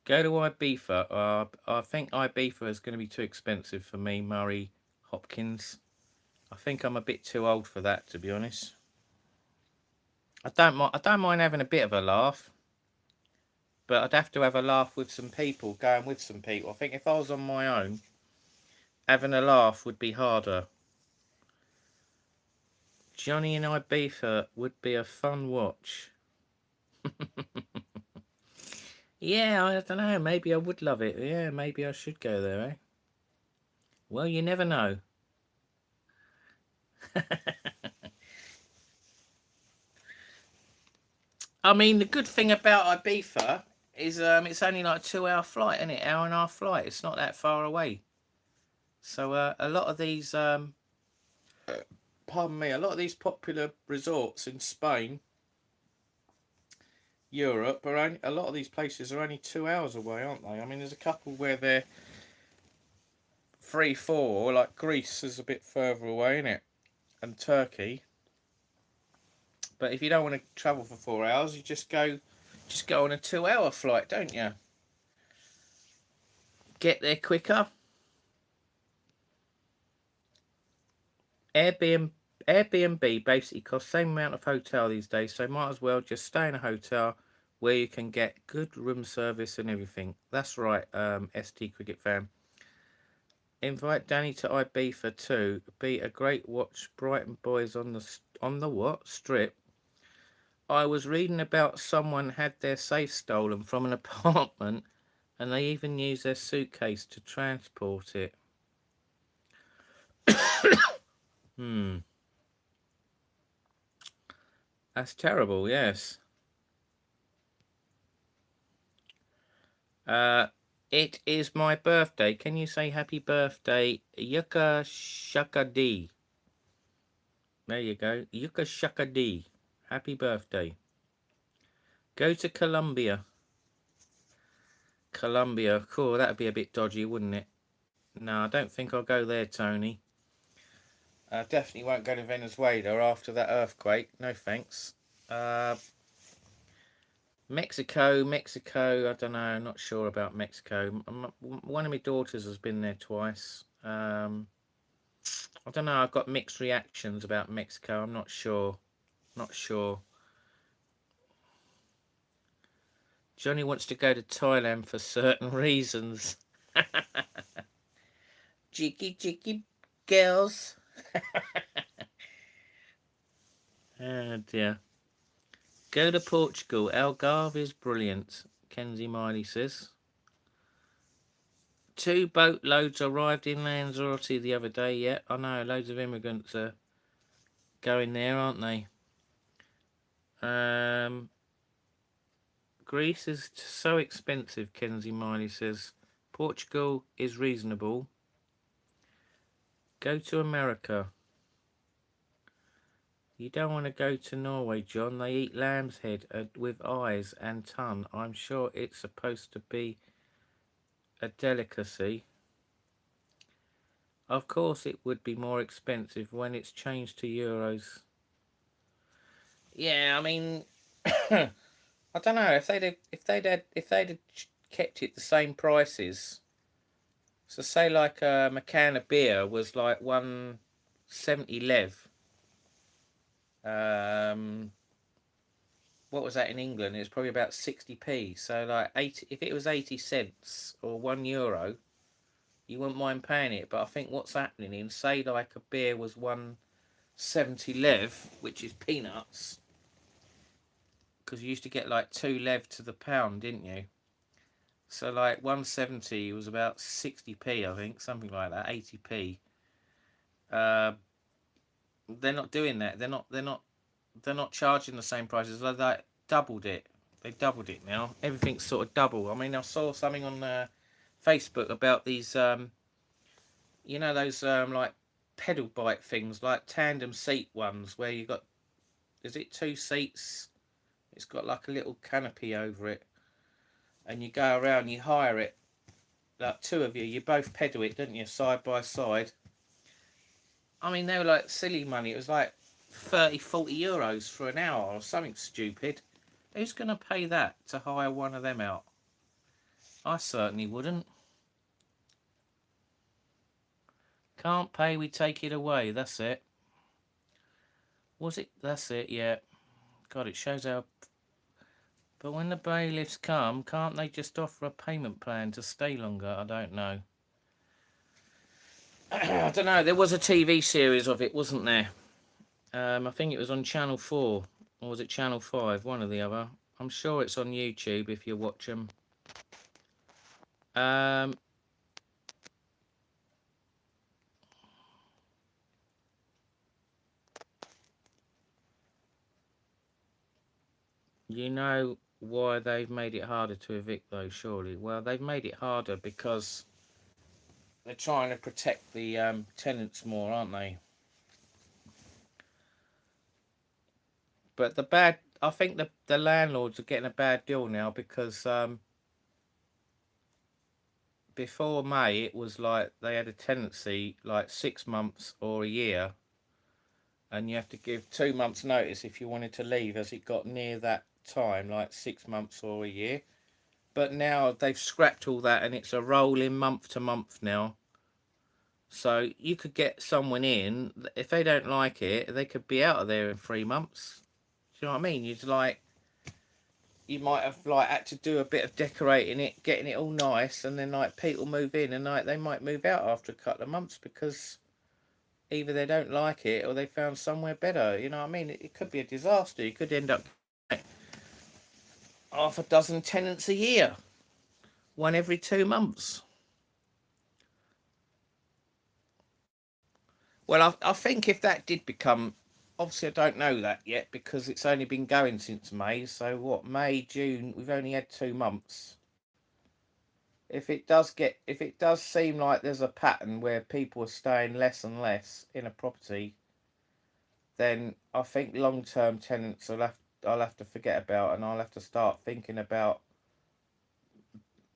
Go to Ibiza. I think Ibiza is going to be too expensive for me, Murray Hopkins. I think I'm a bit too old for that, to be honest. I don't mind having a bit of a laugh, but I'd have to have a laugh with some people, going with some people. I think if I was on my own, having a laugh would be harder. Johnny and Ibiza would be a fun watch. Yeah, I don't know. Maybe I would love it. Yeah, maybe I should go there, eh? Well, you never know. I mean, the good thing about Ibiza is it's only like a 2 hour flight, isn't it? Hour and a half flight. It's not that far away. So a lot of these, pardon me, a lot of these popular resorts in Spain, Europe, a lot of these places are only 2 hours away, aren't they? I mean, there's a couple where they're 3, 4. Like Greece is a bit further away, isn't it? And Turkey. But if you don't want to travel for 4 hours, you just go on a 2 hour flight, don't you? Get there quicker. Airbnb basically costs the same amount of hotel these days, so might as well just stay in a hotel where you can get good room service and everything. That's right, ST Cricket fan. Invite Danny to Ibiza too. Be a great watch. Brighton boys on the what strip. I was reading about someone had their safe stolen from an apartment, and they even used their suitcase to transport it. That's terrible, yes. It is my birthday. Can you say happy birthday, Yuka Shaka D? There you go, Yuka Shaka D. Happy birthday. Go to Colombia. Colombia, cool. That'd be a bit dodgy, wouldn't it? No, I don't think I'll go there, Tony. I definitely won't go to Venezuela after that earthquake. No thanks. Mexico, I don't know. Not sure about Mexico. One of my daughters has been there twice. I don't know. I've got mixed reactions about Mexico. I'm not sure. Not sure. Johnny wants to go to Thailand for certain reasons. Cheeky, cheeky girls. Oh dear. Go to Portugal. Algarve is brilliant, Kenzie Miley says. 2 boatloads arrived in Lanzarote the other day. Yeah, I know. Loads of immigrants are going there, aren't they? Greece is so expensive, Kenzie Miley says. Portugal is reasonable. Go to America. You don't want to go to Norway, John. They eat lamb's head with eyes and tongue. I'm sure it's supposed to be a delicacy. Of course it would be more expensive when it's changed to euros. Yeah, I mean, I don't know if they'd kept it the same prices. So say like a can of beer was like 170 lev. What was that in England? It was probably about 60p. So like 80, if it was 80 cents or €1, you wouldn't mind paying it. But I think what's happening in, say like a beer was 170 lev, which is peanuts, because you used to get like 2 lev to the pound, didn't you? So like 170 was about 60p, I think, something like that, 80p. They're not doing that. They're not charging the same prices. They doubled it. They doubled it now. Everything's sort of double. I mean, I saw something on Facebook about these, you know, those like pedal bike things, like tandem seat ones, where you got, is it 2 seats? It's got like a little canopy over it, and you go around. You hire it, like 2 of you. You both pedal it, don't you, side by side? I mean, they were like silly money. It was like 30, 40 euros for an hour or something stupid. Who's going to pay that to hire one of them out? I certainly wouldn't. Can't pay, we take it away. That's it. Was it? That's it, yeah. God, it shows how... But when the bailiffs come, can't they just offer a payment plan to stay longer? I don't know. I don't know. There was a TV series of it, wasn't there? I think it was on Channel 4. Or was it Channel 5? One or the other. I'm sure it's on YouTube if you watch them. You know why they've made it harder to evict, though, surely? Well, they've made it harder because they're trying to protect the tenants more, aren't they? But I think the landlords are getting a bad deal now because before May it was like they had a tenancy like 6 months or a year, and you have to give 2 months notice if you wanted to leave as it got near that time, like 6 months or a year. But now they've scrapped all that and it's a rolling month to month now. So you could get someone in, if they don't like it, they could be out of there in 3 months. Do you know what I mean? You might have like had to do a bit of decorating it, getting it all nice, and then like people move in and like they might move out after a couple of months because either they don't like it or they found somewhere better. You know what I mean? It could be a disaster. You could end up like, half a dozen tenants a year, one every 2 months. Well, I think if that did become, obviously I don't know that yet because it's only been going since May. So what, May, June, we've only had 2 months. if it does seem like there's a pattern where people are staying less and less in a property, then I think long-term tenants I'll have to forget about, and I'll have to start thinking about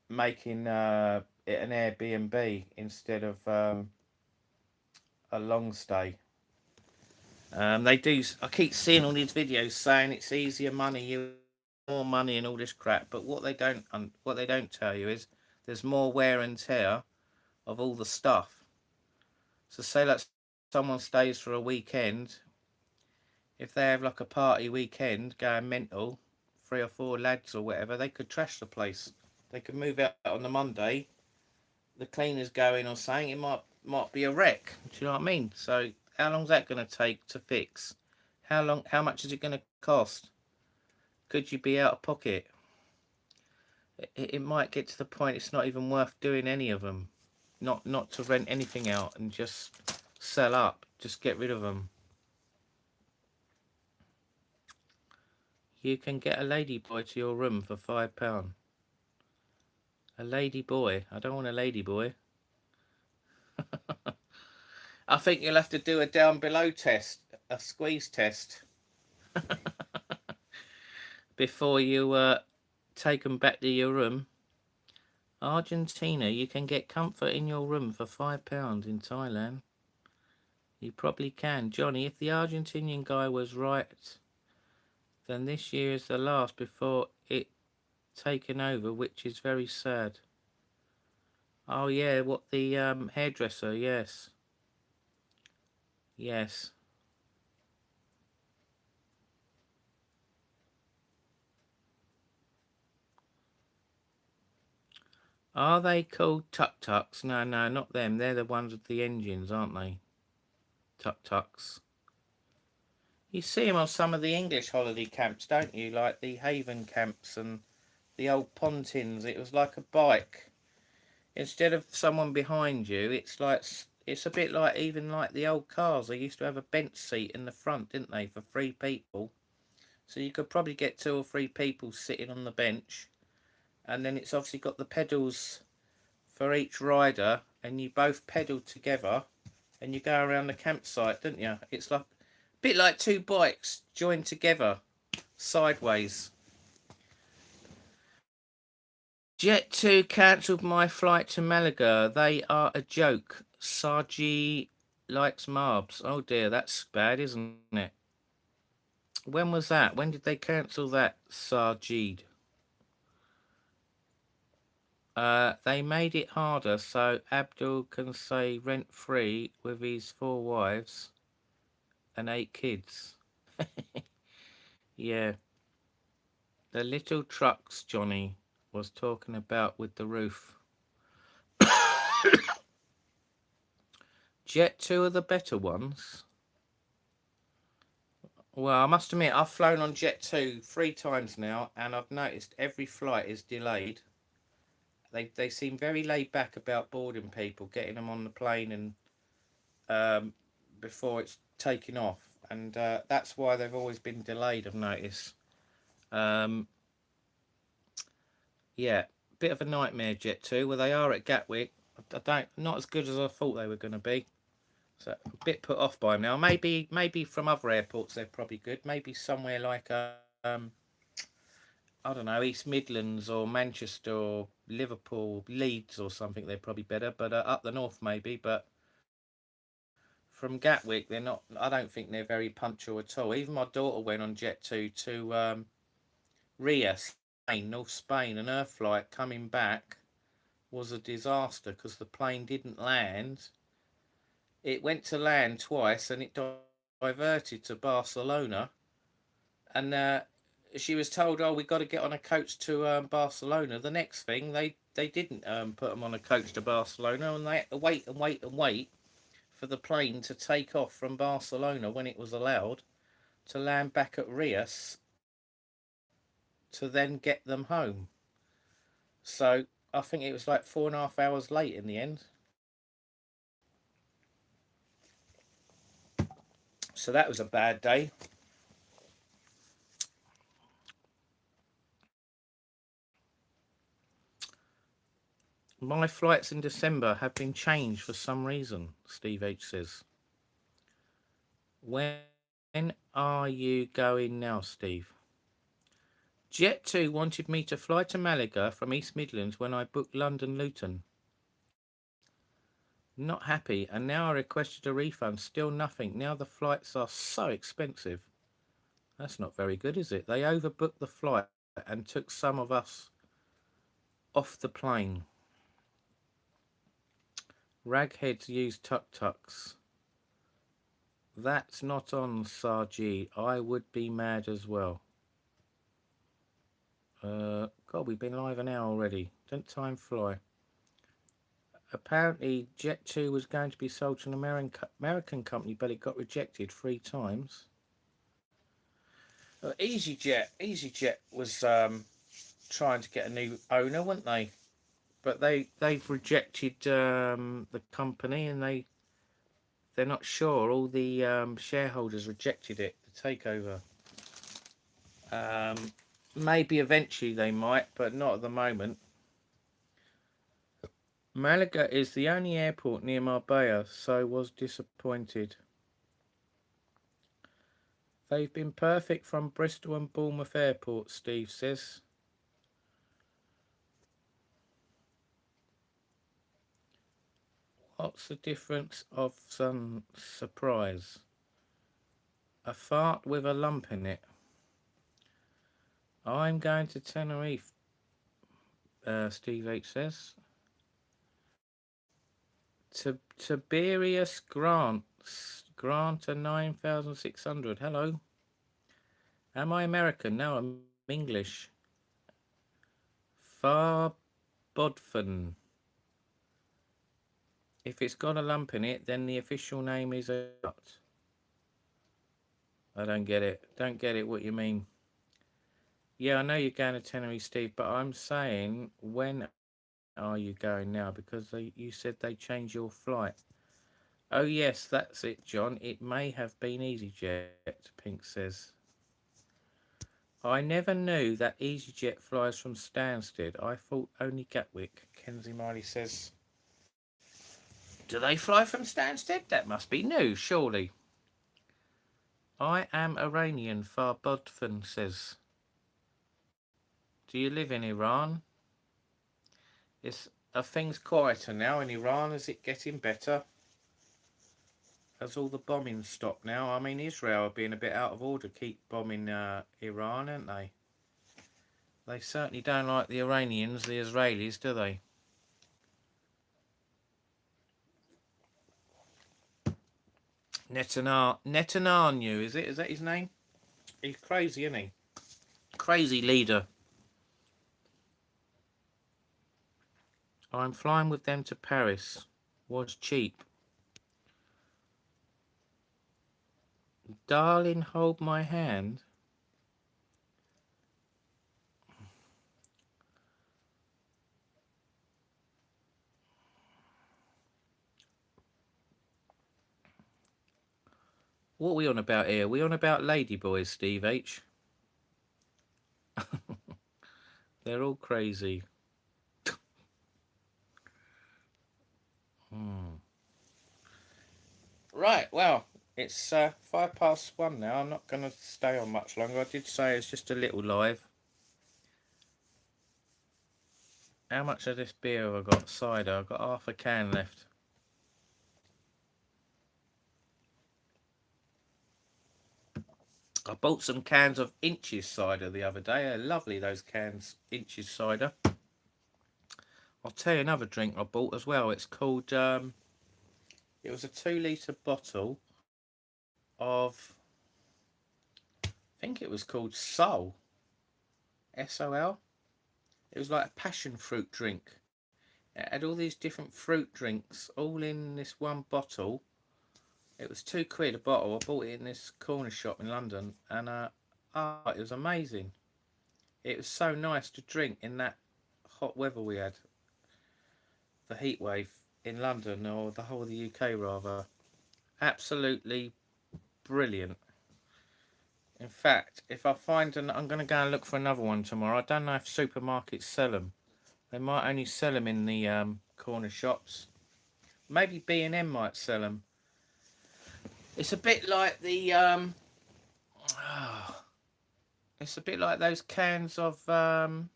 making it an Airbnb instead of a long stay. They do. I keep seeing all these videos saying it's easier money, you more money, and all this crap. But what they don't tell you is there's more wear and tear of all the stuff. So say that someone stays for a weekend. If they have like a party weekend, going mental, 3 or 4 lads or whatever, they could trash the place. They could move out on the Monday. The cleaners go in or something. It might be a wreck. Do you know what I mean? So how long's that going to take to fix? How much is it going to cost? Could you be out of pocket? It might get to the point it's not even worth doing any of them. Not to rent anything out and just sell up. Just get rid of them. You can get a ladyboy to your room for £5. A lady boy. I don't want a lady boy. I think you'll have to do a down below test, a squeeze test, before you take them back to your room. Argentina, you can get comfort in your room for £5 in Thailand. You probably can. Johnny, if the Argentinian guy was right, then this year is the last before it taken over, which is very sad. Oh yeah, what, the hairdresser? Yes. Yes. Are they called tuk-tuks? No, not them. They're the ones with the engines, aren't they? Tuk-tuks. You see them on some of the English holiday camps, don't you? Like the Haven camps and the old pontins. It was like a bike. Instead of someone behind you, it's a bit like even like the old cars. They used to have a bench seat in the front, didn't they, for 3 people? So you could probably get 2 or 3 people sitting on the bench, and then it's obviously got the pedals for each rider, and you both pedal together, and you go around the campsite, don't you? It's like a bit like 2 bikes joined together sideways. Jet2 cancelled my flight to Malaga. They are a joke. Sarji likes Marbs. Oh dear, that's bad, isn't it? When was that? When did they cancel that, Sarjid? They made it harder so Abdul can say rent-free with his 4 wives and 8 kids. Yeah. The little trucks Johnny was talking about with the roof. Jet2 are the better ones. Well, I must admit, I've flown on Jet2 3 times now, and I've noticed every flight is delayed. They seem very laid back about boarding people, getting them on the plane and before it's taking off, and that's why they've always been delayed, I've noticed. Yeah, bit of a nightmare, Jet2. Well, they are at Gatwick. Not as good as I thought they were going to be. So a bit put off by them now. Maybe from other airports they're probably good. Maybe somewhere like I don't know, East Midlands or Manchester or Liverpool, Leeds or something. They're probably better. But up the north maybe. But from Gatwick, they're not. I don't think they're very punctual at all. Even my daughter went on Jet2 to Ria, Spain, North Spain, and her flight coming back was a disaster because the plane didn't land. It went to land twice and it diverted to Barcelona, and she was told, "Oh, we got to get on a coach to Barcelona." The next thing, they didn't put them on a coach to Barcelona, and they had to wait and wait and wait for the plane to take off from Barcelona when it was allowed to land back at Rias to then get them home. So I think it was like 4.5 hours late in the end. So that was a bad day. My flights in December have been changed for some reason, Steve H says. When are you going now, Steve? Jet2 wanted me to fly to Malaga from East Midlands when I booked London Luton. Not happy, and now I requested a refund. Still nothing. Now the flights are so expensive. That's not very good, is it? They overbooked the flight and took some of us off the plane. Ragheads use tuk-tuks. That's not on, Sarji. I would be mad as well. God, we've been live an hour already. Don't time fly. Apparently, Jet2 was going to be sold to an American company, but it got rejected 3 times. EasyJet was trying to get a new owner, weren't they? But they've rejected the company, and they're not sure. All the shareholders rejected it, the takeover. Maybe eventually they might, but not at the moment. Malaga is the only airport near Marbella, so was disappointed. They've been perfect from Bristol and Bournemouth airports, Steve says. What's the difference of some surprise? A fart with a lump in it. I'm going to Tenerife, Steve H says. Tiberius Grant a 9,600. Hello. Am I American? No, I'm English. Far Bodfen. If it's got a lump in it, then the official name is a nut. I don't get it. Don't get it what you mean. Yeah, I know you're going to Tenerife, Steve, but I'm saying, when are you going now? Because you said they changed your flight. Oh, yes, that's it, John. It may have been EasyJet, Pink says. I never knew that EasyJet flies from Stansted. I thought only Gatwick, Kenzie Miley says. Do they fly from Stansted? That must be new, surely. I am Iranian, Farbodfan says. Do you live in Iran? Are things quieter now in Iran? Is it getting better? Has all the bombing stopped now? I mean, Israel are being a bit out of order, keep bombing Iran, aren't they? They certainly don't like the Iranians, the Israelis, do they? Netanyahu, is it? Is that his name? He's crazy, isn't he? Crazy leader. I'm flying with them to Paris. Was cheap. Darling, hold my hand. What are we on about here? Are we on about ladyboys, Steve H? They're all crazy. Right, well, it's 1:05 now. I'm not going to stay on much longer. I did say it's just a little live. How much of this beer have I got? Cider. I've got half a can left. I bought some cans of Inches cider the other day. They're lovely, those cans, Inches cider. I'll tell you another drink I bought as well. It's called, it was a 2-litre bottle of, I think it was called Sol. S-O-L. It was like a passion fruit drink. It had all these different fruit drinks all in this one bottle. It was £2 a bottle. I bought it in this corner shop in London, and it was amazing. It was so nice to drink in that hot weather we had, the heat wave in London, or the whole of the UK rather. Absolutely brilliant. In fact, if I find I'm going to go and look for another one tomorrow. I don't know if supermarkets sell them, They might only sell them in the corner shops. Maybe B&M might sell them. It's a bit like the it's a bit like those cans of oh,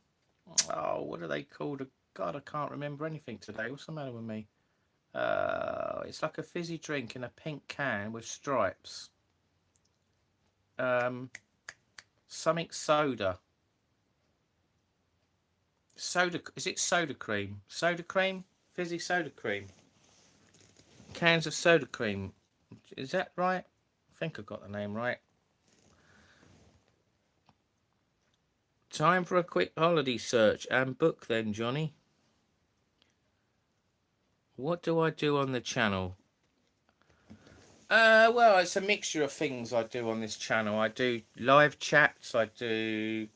what are they called? God, I can't remember anything today. What's the matter with me? It's like a fizzy drink in a pink can with stripes. Um, something soda. Soda. Is it soda cream? Soda cream? Fizzy soda cream. Cans of soda cream. Is that right? I think I got the name right. Time for a quick holiday search and book then, Johnny. What do I do on the channel? Well, it's a mixture of things I do on this channel. I do live chats, I do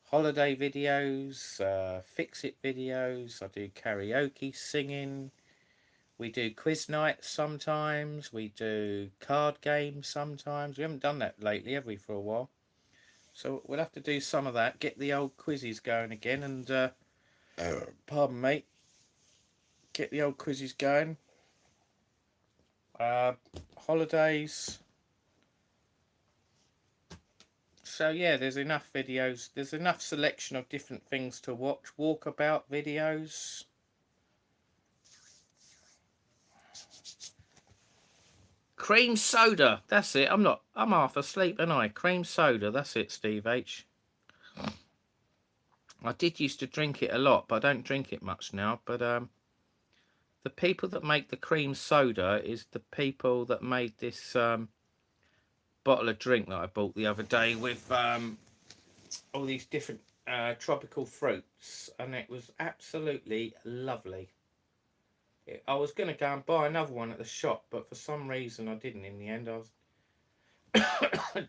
holiday videos, fix-it videos, I do karaoke singing, we do quiz nights sometimes, we do card games sometimes. We haven't done that lately, have we, for a while? So we'll have to do some of that, get the old quizzes going again, and, pardon me, get the old quizzes going. Holidays. So yeah, there's enough videos. There's enough selection of different things to watch. Walkabout videos. Cream soda. That's it. I'm half asleep, and I. Cream soda. That's it, Steve H. I did used to drink it a lot, but I don't drink it much now. But the people that make the cream soda is the people that made this bottle of drink that I bought the other day with all these different tropical fruits, and it was absolutely lovely. I was going to go and buy another one at the shop, but for some reason I didn't in the end. I was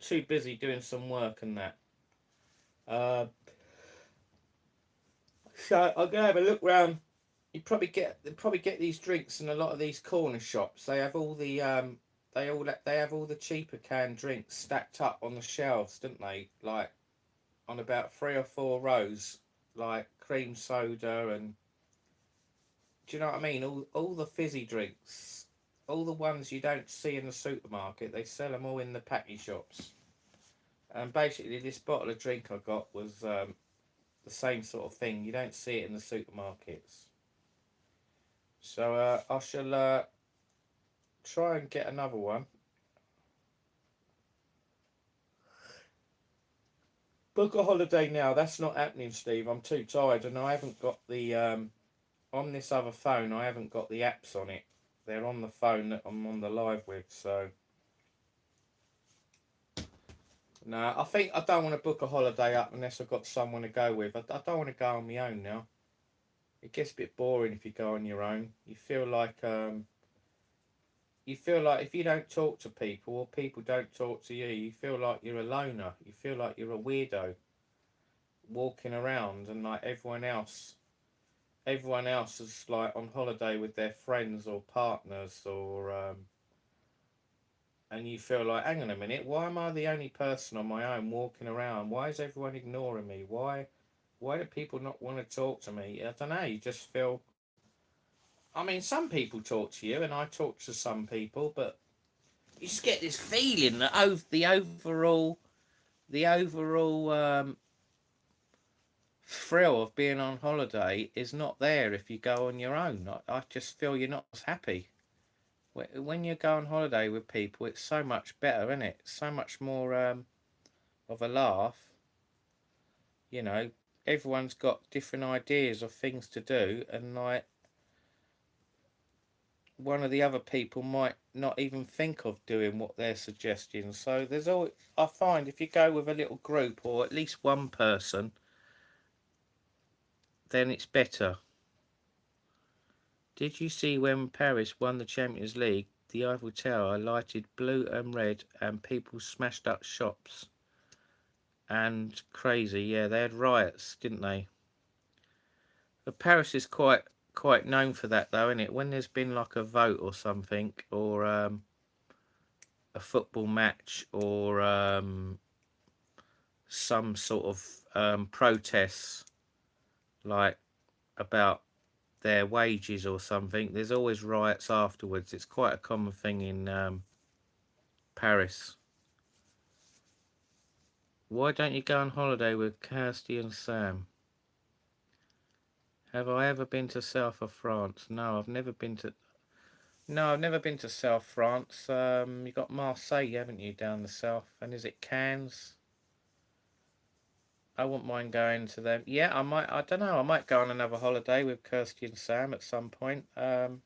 too busy doing some work and that. So I'm going to have a look round. You probably get these drinks in a lot of these corner shops. They have all the they have all the cheaper canned drinks stacked up on the shelves, don't they? Like on about 3 or 4 rows, like cream soda and, do you know what I mean? All the fizzy drinks, all the ones you don't see in the supermarket, they sell them all in the packy shops. And basically, this bottle of drink I got was the same sort of thing. You don't see it in the supermarkets. So I shall try and get another one. Book a holiday now. That's not happening, Steve. I'm too tired, and I haven't got the on this other phone. I haven't got the apps on it. They're on the phone that I'm on the live with. So no, I think I don't want to book a holiday up unless I've got someone to go with. I don't want to go on my own now. It gets a bit boring if you go on your own. You feel like if you don't talk to people or people don't talk to you, you feel like you're a loner. You feel like you're a weirdo walking around, and like everyone else is like on holiday with their friends or partners, or and you feel like, hang on a minute, why am I the only person on my own walking around? Why is everyone ignoring me? Why do people not want to talk to me? I don't know. You just feel. I mean, some people talk to you, and I talk to some people, but you just get this feeling that the overall thrill of being on holiday is not there if you go on your own. I just feel you're not as happy. When you go on holiday with people, it's so much better, isn't it? It's so much more of a laugh. You know, everyone's got different ideas of things to do, and like one of the other people might not even think of doing what they're suggesting. So there's always, I find if you go with a little group or at least one person, then it's better. Did you see when Paris won the Champions League, the Eiffel Tower lighted blue and red and people smashed up shops? And crazy, yeah, they had riots, didn't they? But Paris is quite known for that though, isn't it? When there's been like a vote or something, or a football match, or some sort of protests, like about their wages or something, there's always riots afterwards. It's quite a common thing in Paris. Why don't you go on holiday with Kirsty and Sam? Have I ever been to south of France? No, I've never been to. No, I've never been to South France. You got Marseille, haven't you, down the south? And is it Cannes? I wouldn't mind going to them. Yeah, I might. I don't know. I might go on another holiday with Kirsty and Sam at some point. They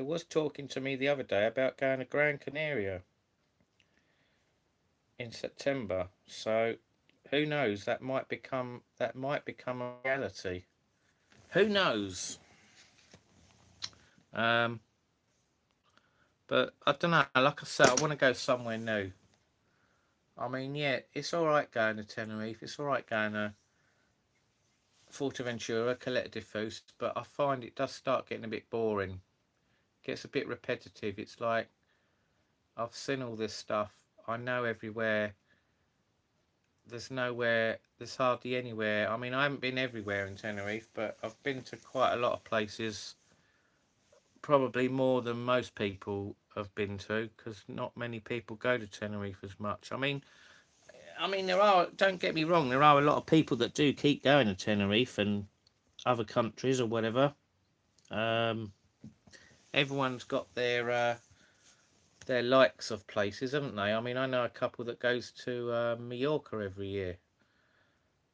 was talking to me the other day about going to Gran Canaria in September. So, who knows? That might become a reality. Who knows? But I don't know. Like I said, I want to go somewhere new. I mean, yeah, it's all right going to Tenerife. It's all right going to Fuerteventura, Caleta de Fus, but I find it does start getting a bit boring. It gets a bit repetitive. It's like I've seen all this stuff. I know everywhere. There's nowhere. There's hardly anywhere. I mean, I haven't been everywhere in Tenerife, but I've been to quite a lot of places. Probably more than most people have been to, because not many people go to Tenerife as much. I mean, there are. Don't get me wrong. There are a lot of people that do keep going to Tenerife and other countries or whatever. Everyone's got their likes of places, haven't they? I mean, I know a couple that goes to Mallorca every year.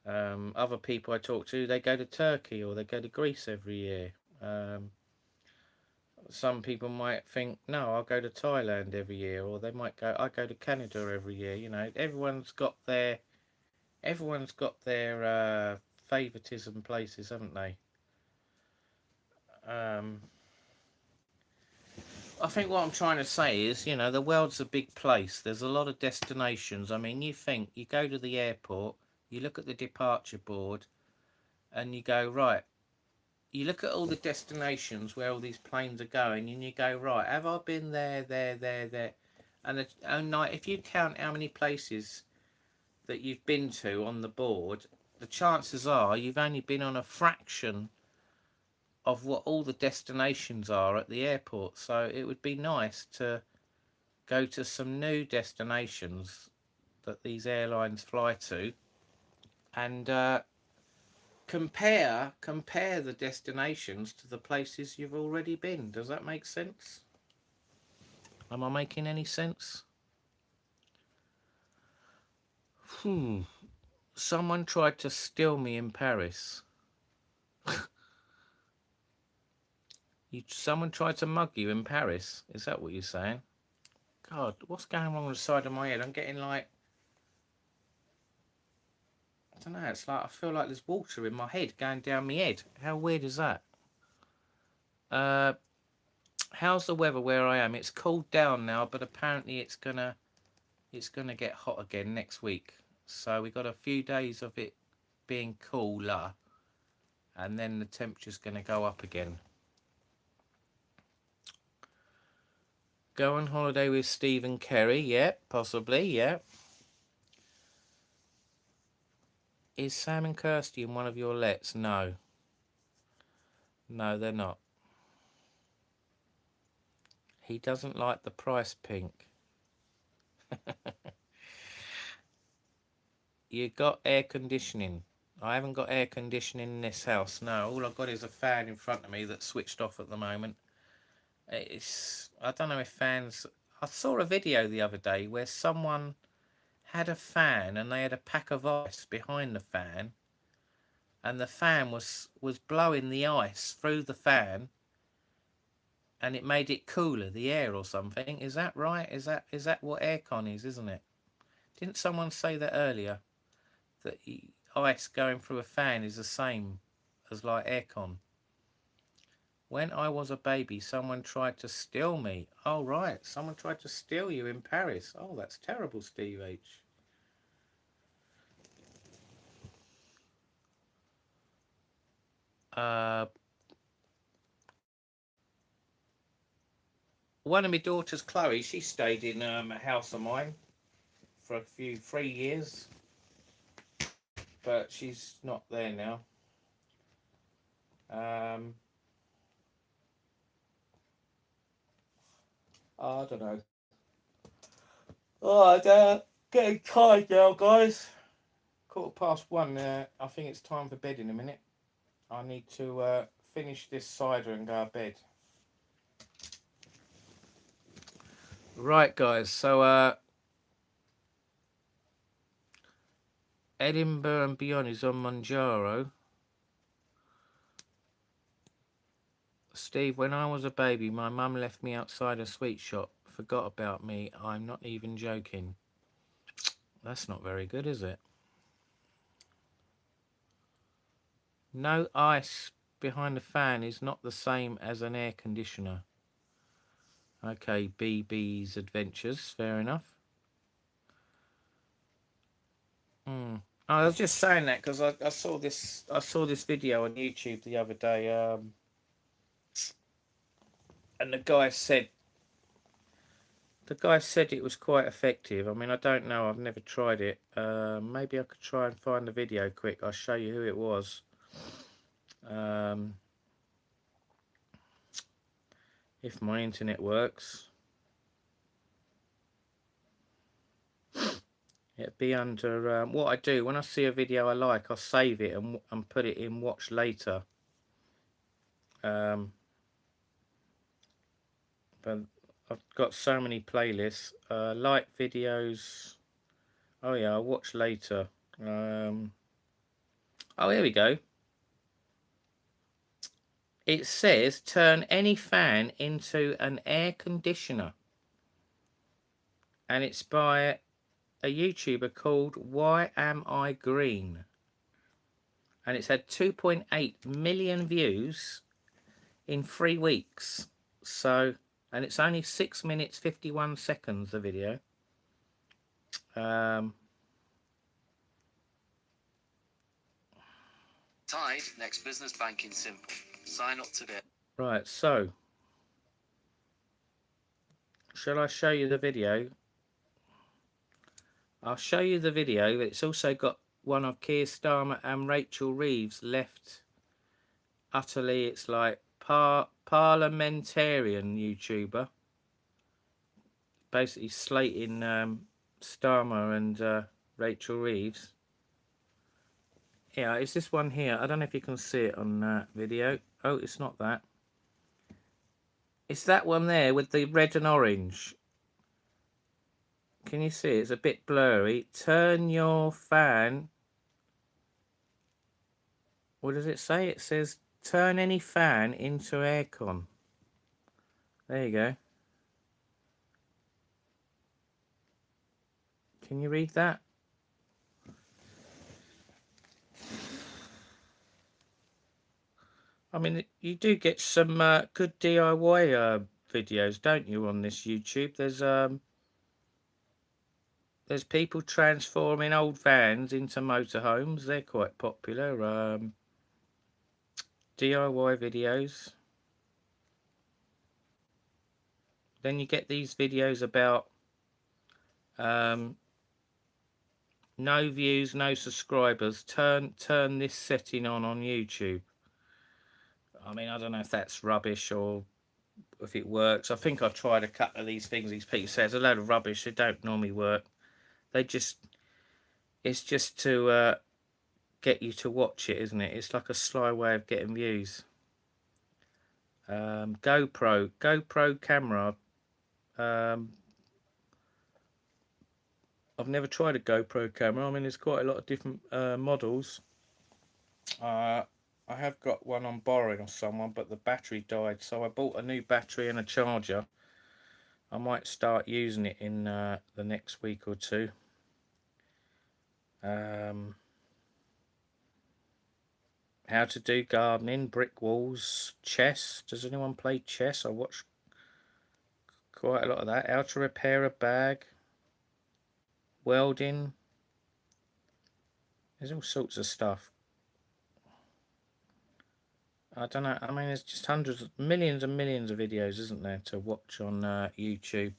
Other people I talk to, they go to Turkey or they go to Greece every year. Some people might think, no, I'll go to Thailand every year, or they might go, I go to Canada every year. You know, everyone's got their favoritism places, haven't they? I think what I'm trying to say is, you know, the world's a big place. There's a lot of destinations. I mean, you go to the airport, you look at the departure board, and you go, right, you look at all the destinations where all these planes are going, and you go, right, have I been there, there? And like, if you count how many places that you've been to on the board, the chances are you've only been on a fraction of what all the destinations are at the airport. So it would be nice to go to some new destinations that these airlines fly to, and compare the destinations to the places you've already been. Does that make sense? Am I making any sense? Someone tried to steal me in Paris. Someone tried to mug you in Paris? Is that what you're saying? God, what's going wrong on the side of my head? I'm getting like, I don't know, it's like I feel like there's water in my head going down my head. How weird is that? How's the weather where I am? It's cooled down now, but apparently it's gonna get hot again next week. So we got a few days of it being cooler, and then the temperature's gonna go up again. Go on holiday with Steve and Kerry? Yeah, possibly, yeah. Is Sam and Kirsty in one of your lets? No. No, they're not. He doesn't like the price pink. You got air conditioning. I haven't got air conditioning in this house. No, all I've got is a fan in front of me that's switched off at the moment. I don't know if fans... I saw a video the other day where someone had a fan and they had a pack of ice behind the fan, and the fan was blowing the ice through the fan, and it made it cooler, the air or something. Is that right? Is that what aircon is, isn't it? Didn't someone say that earlier? That ice going through a fan is the same as like aircon. When I was a baby, someone tried to steal me. Oh, right. Someone tried to steal you in Paris. Oh, that's terrible, Steve H. One of my daughters, Chloe, she stayed in a house of mine for 3 years. But she's not there now. I don't know. Oh, getting tired now, guys. 1:15. I think it's time for bed in a minute. I need to finish this cider and go to bed. Right, guys. So Edinburgh and beyond is on Manjaro. Steve, when I was a baby, my mum left me outside a sweet shop. Forgot about me. I'm not even joking. That's not very good, is it? No ice behind the fan is not the same as an air conditioner. Okay, BB's Adventures. Fair enough. I was just saying that because I saw this video on YouTube the other day, and the guy said it was quite effective. I mean, I don't know. I've never tried it. Maybe I could try and find the video quick. I'll show you who it was. If my internet works. It'd be under what I do when I see a video I like, I'll save it and put it in watch later. But I've got so many playlists. Like videos. Oh yeah, I'll watch later. Oh, here we go. It says turn any fan into an air conditioner, and it's by a YouTuber called Why Am I Green, and it's had 2.8 million views in 3 weeks. So, and it's only 6 minutes 51 seconds, the video. Tide, next business banking simple. Sign up today. Right, so shall I show you the video? I'll show you the video. It's also got one of Keir Starmer and Rachel Reeves left utterly. It's like parliamentarian YouTuber, basically slating Starmer and Rachel Reeves. Yeah, it's this one here. I don't know if you can see it on that video. Oh, it's not that. It's that one there with the red and orange. Can you see? It's a bit blurry. Turn your fan. What does it say? It says turn any fan into aircon. There you go. Can you read that? I mean, you do get some good DIY videos, don't you, on this YouTube? There's people transforming old vans into motorhomes. They're quite popular. DIY videos. Then you get these videos about no views, no subscribers. Turn this setting on YouTube. I mean, I don't know if that's rubbish or if it works. I think I've tried a couple of these things. These people say it's a load of rubbish. They don't normally work. It's just to get you to watch it, isn't it? It's like a sly way of getting views. GoPro camera. I've never tried a GoPro camera. I mean, there's quite a lot of different models. I have got one on borrowing off someone, but the battery died, so I bought a new battery and a charger. I might start using it in the next week or two. How to do gardening, brick walls, chess. Does anyone play chess? I watch quite a lot of that. How to repair a bag, welding. There's all sorts of stuff. I don't know. I mean, there's just hundreds, millions and millions of videos, isn't there, to watch on YouTube?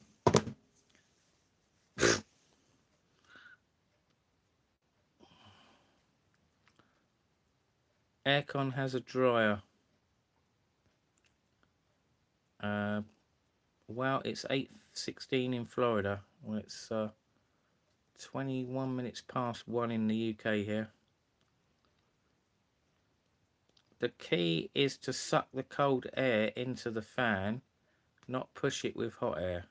Aircon has a dryer. Well, it's 8:16 in Florida. Well, it's 21 minutes past 1 in the UK here. The key is to suck the cold air into the fan, not push it with hot air.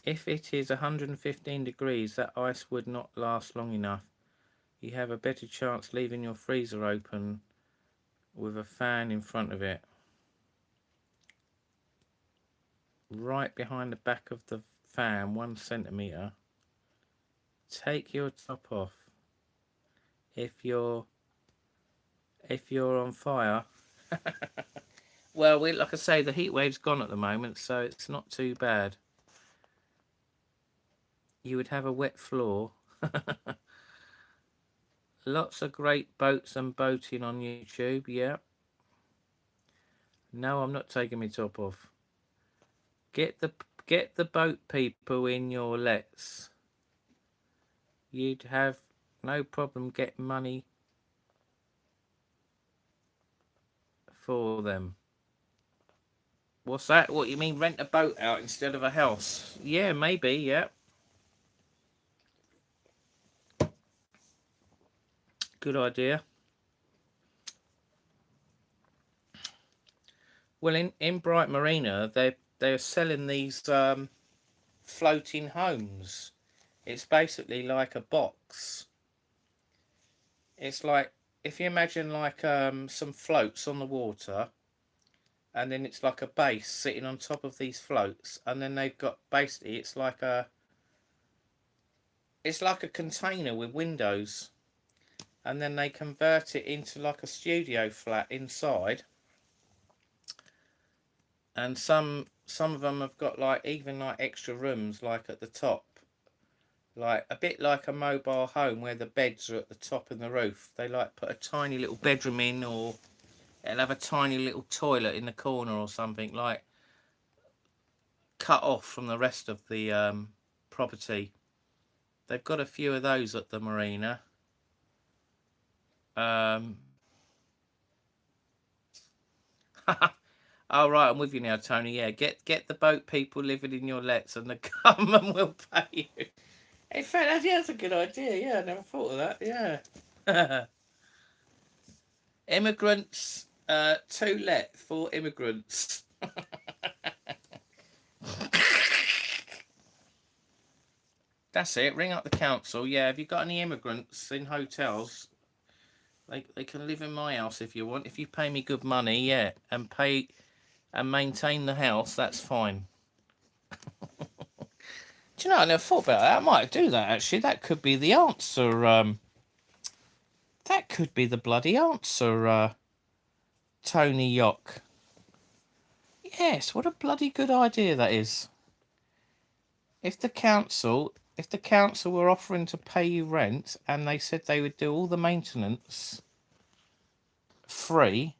If it is 115 degrees, that ice would not last long enough. You have a better chance leaving your freezer open with a fan in front of it. Right behind the back of the fan, 1 centimetre. Take your top off. If you're on fire, well, like I say, the heat wave's gone at the moment, so it's not too bad. You would have a wet floor. Lots of great boats and boating on YouTube, yeah. No, I'm not taking my top off. Get the boat people in your lets. You'd have no problem getting money for them. What's that? What you mean, rent a boat out instead of a house? Yeah, maybe, yeah. Good idea. Well, in Bright Marina, they're selling these floating homes. It's basically like a box. It's like, if you imagine like some floats on the water, and then it's like a base sitting on top of these floats, and then they've got, basically it's like a container with windows, and then they convert it into like a studio flat inside. And some of them have got like even like extra rooms like at the top, like a bit like a mobile home where the beds are at the top and the roof. They like put a tiny little bedroom in, or it'll have a tiny little toilet in the corner or something, like cut off from the rest of the property. They've got a few of those at the marina. Oh, right, I'm with you now, Tony. Yeah, get the boat people living in your lets, and the government will pay you. In fact, that's a good idea. Yeah, I never thought of that. Yeah. Immigrants, to let for immigrants. That's it. Ring up the council. Yeah, have you got any immigrants in hotels? They can live in my house if you want. If you pay me good money, yeah, and pay and maintain the house, that's fine. Do you know, I never thought about that. I might do that, actually. That could be the answer. That could be the bloody answer, Jonnyvloggeruk. Yes, what a bloody good idea that is. If the council were offering to pay you rent and they said they would do all the maintenance free,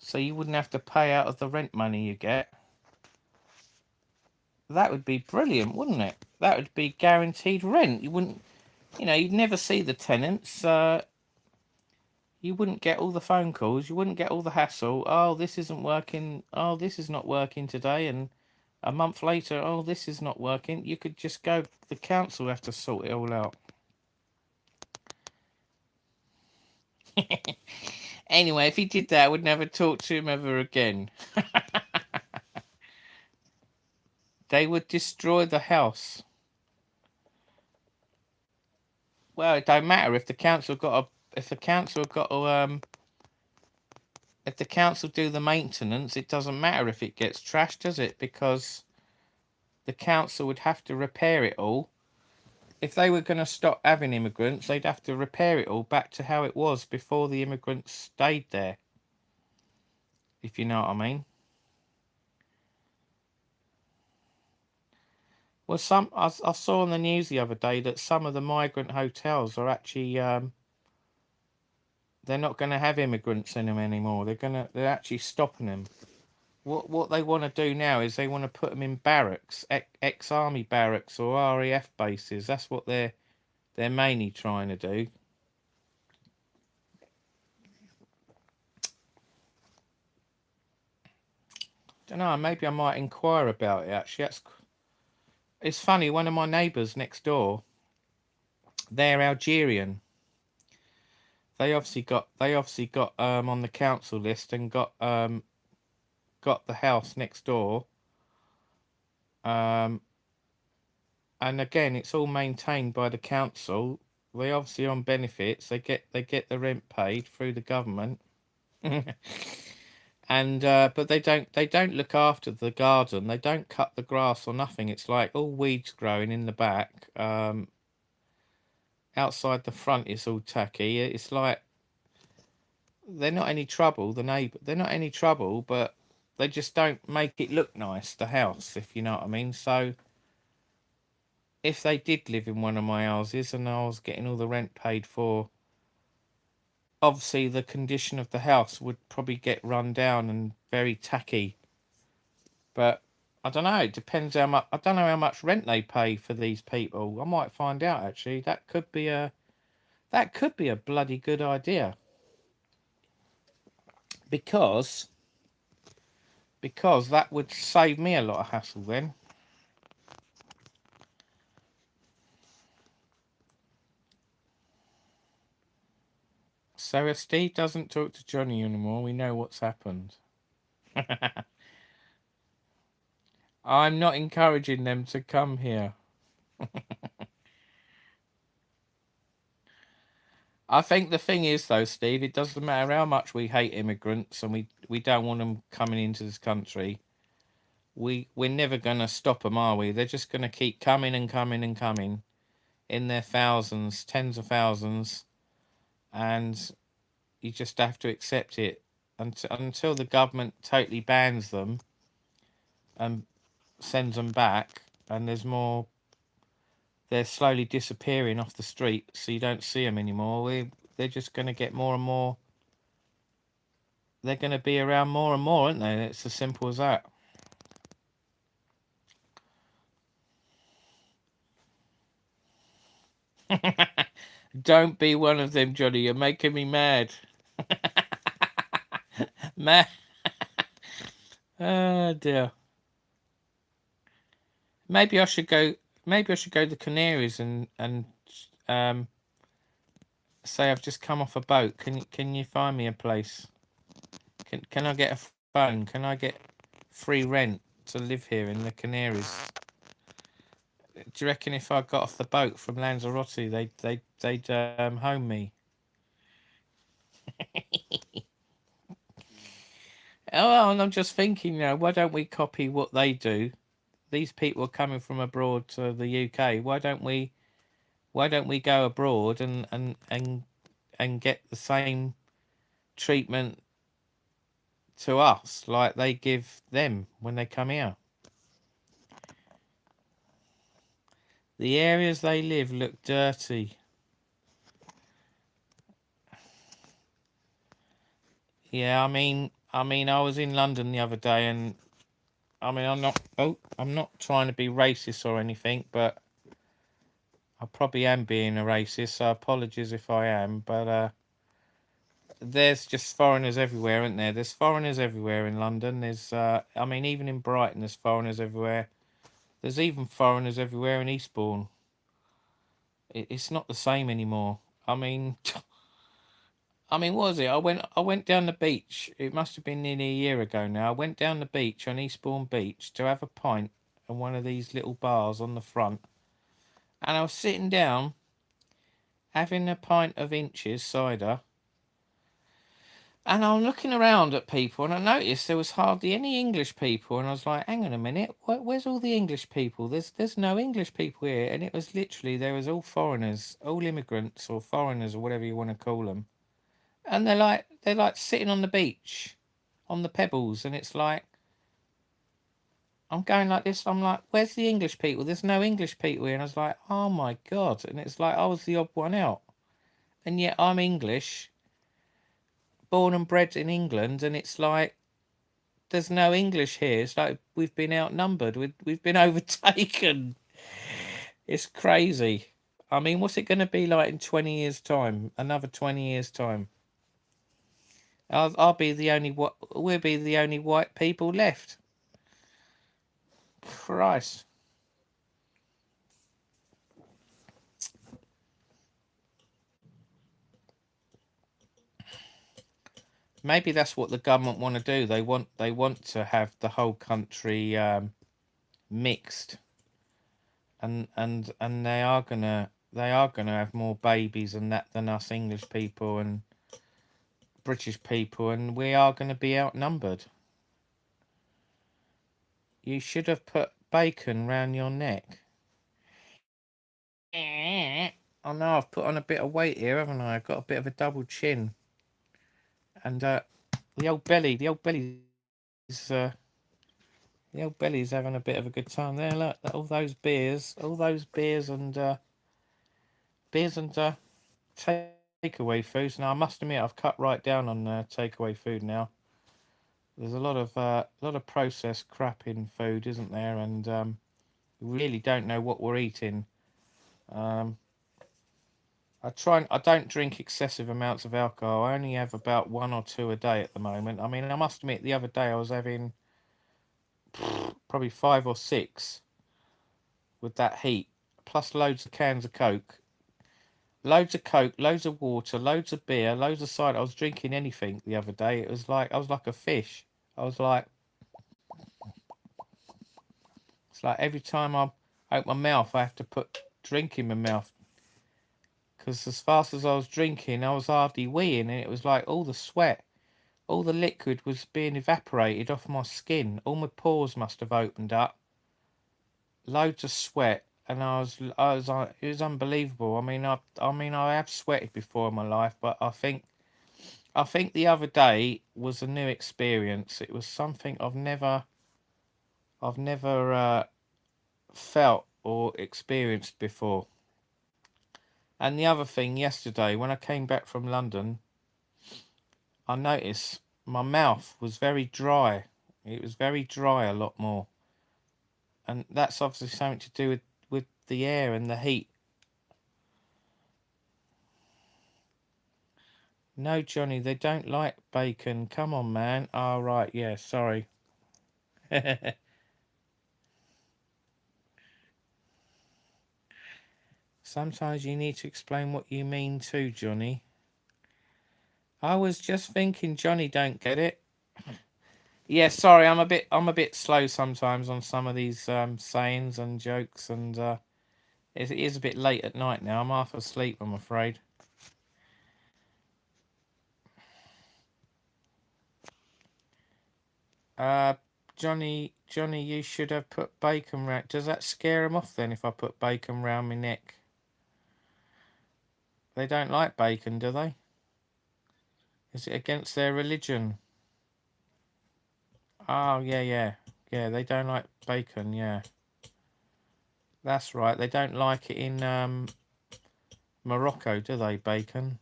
so you wouldn't have to pay out of the rent money you get, that would be brilliant, wouldn't it? That would be guaranteed rent. You wouldn't, you'd never see the tenants. You wouldn't get all the phone calls. You wouldn't get all the hassle. Oh, this isn't working. Oh, this is not working today. And a month later, oh, this is not working. You could just go, the council have to sort it all out. Anyway, if he did that, I would never talk to him ever again. They would destroy the house. Well, it don't matter if the council if the council do the maintenance, it doesn't matter if it gets trashed, does it? Because the council would have to repair it all. If they were going to stop having immigrants, they'd have to repair it all back to how it was before the immigrants stayed there. If you know what I mean. Well, I saw on the news the other day that some of the migrant hotels are actually they're not going to have immigrants in them anymore. They're actually stopping them. What they want to do now is they want to put them in barracks, ex-army barracks or RAF bases. That's what they're mainly trying to do. Don't know. Maybe I might inquire about it. Actually, it's funny. One of my neighbours next door, they're Algerian. They obviously got on the council list and got the house next door. Um, and again, it's all maintained by the council. They obviously on benefits. They get the rent paid through the government. And but they don't look after the garden. They don't cut the grass or nothing. It's like all weeds growing in the back. Outside the front, it's all tacky. It's like they're not any trouble. The neighbour, they're not any trouble, but they just don't make it look nice. The house, if you know what I mean. So if they did live in one of my houses and I was getting all the rent paid for, obviously the condition of the house would probably get run down and very tacky. But I don't know. It depends how much. I don't know how much rent they pay for these people. I might find out actually. That could be a bloody good idea. Because that would save me a lot of hassle then. So if Steve doesn't talk to Johnny anymore, we know what's happened. I'm not encouraging them to come here. I think the thing is, though, Steve, it doesn't matter how much we hate immigrants and we don't want them coming into this country. We're never going to stop them, are we? They're just going to keep coming and coming and coming in their thousands, tens of thousands, and you just have to accept it until the government totally bans them and sends them back, and there's more. They're slowly disappearing off the street, so you don't see them anymore. They're just going to get more and more. They're going to be around more and more, aren't they? It's as simple as that. Don't be one of them, Johnny. You're making me mad. Mad. Oh dear. Maybe I should go. Maybe I should go to the Canaries and say I've just come off a boat. Can you find me a place? Can I get a phone? Can I get free rent to live here in the Canaries? Do you reckon if I got off the boat from Lanzarote, they'd home me? Oh, and I'm just thinking, why don't we copy what they do? These people are coming from abroad to the UK. Why don't we go abroad and get the same treatment to us like they give them when they come here? The areas they live look dirty. Yeah, I was in London the other day, and I'm not trying to be racist or anything, but I probably am being a racist, so apologies if I am, but there's just foreigners everywhere, aren't there? There's foreigners everywhere in London. There's even in Brighton there's foreigners everywhere. There's even foreigners everywhere in Eastbourne. It's not the same anymore. I mean, what was it? I went down the beach. It must have been nearly a year ago now. I went down the beach on Eastbourne Beach to have a pint at one of these little bars on the front. And I was sitting down having a pint of Inches cider. And I'm looking around at people, and I noticed there was hardly any English people. And I was like, hang on a minute, where's all the English people? There's no English people here. And it was literally, there was all foreigners, all immigrants or foreigners or whatever you want to call them. And they're like sitting on the beach, on the pebbles. And it's like, I'm going like this. I'm like, where's the English people? There's no English people here. And I was like, oh my God. And it's like, I was the odd one out. And yet I'm English, born and bred in England. And it's like, there's no English here. It's like we've been outnumbered. We've been overtaken. It's crazy. What's it going to be like in 20 years' time? Another 20 years' time. I'll be the only. We'll be the only white people left. Christ. Maybe that's what the government want to do. They want to have the whole country mixed, and they are gonna have more babies and that than us English people and British people, and we are going to be outnumbered. You should have put bacon round your neck. I know I've put on a bit of weight here, haven't I? I've got a bit of a double chin, and the old belly's having a bit of a good time there. Look, all those beers and takeaway foods. Now I must admit I've cut right down on takeaway food now. There's a lot of processed crap in food, isn't there? And we really don't know what we're eating. I don't drink excessive amounts of alcohol. I only have about 1 or 2 a day at the moment. I mean, I must admit, the other day I was having probably 5 or 6 with that heat, plus loads of cans of Coke. Loads of Coke, loads of water, loads of beer, loads of cider. I was drinking anything the other day. It was like I was like a fish. I was like, it's like every time I open my mouth, I have to put drink in my mouth. Because as fast as I was drinking, I was hardly weeing, and it was like all the sweat, all the liquid was being evaporated off my skin. All my pores must have opened up. Loads of sweat, and I was like, it was unbelievable. I mean, I have sweated before in my life, but I think the other day was a new experience. It was something I've never felt or experienced before. And the other thing, yesterday when I came back from London, I noticed my mouth was very dry. It was very dry, a lot more, and that's obviously something to do with the air and the heat. No, Johnny, they don't like bacon. Come on, man. Oh, right, yeah, sorry. Sometimes you need to explain what you mean too, Johnny. I was just thinking Johnny don't get it. Yeah, sorry, I'm a bit slow sometimes on some of these sayings and jokes, and it is a bit late at night now. I'm half asleep, I'm afraid. Johnny, you should have put bacon round. Does that scare them off then if I put bacon round my neck? They don't like bacon, do they? Is it against their religion? Oh, yeah. Yeah, they don't like bacon, yeah. That's right. They don't like it in Morocco, do they, bacon?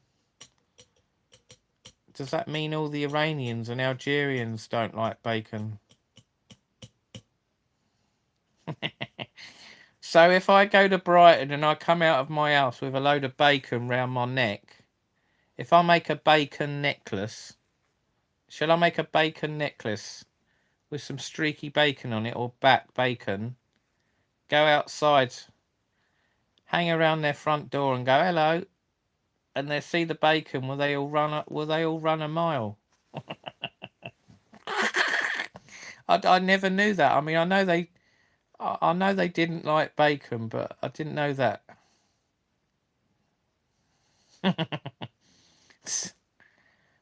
Does that mean all the Iranians and Algerians don't like bacon? So if I go to Brighton and I come out of my house with a load of bacon round my neck, if I make a bacon necklace, shall I make a bacon necklace with some streaky bacon on it, or back bacon, go outside, hang around their front door and go hello, and they see the bacon, will they all run a mile? I never knew that. I mean, I know they didn't like bacon, but I didn't know that.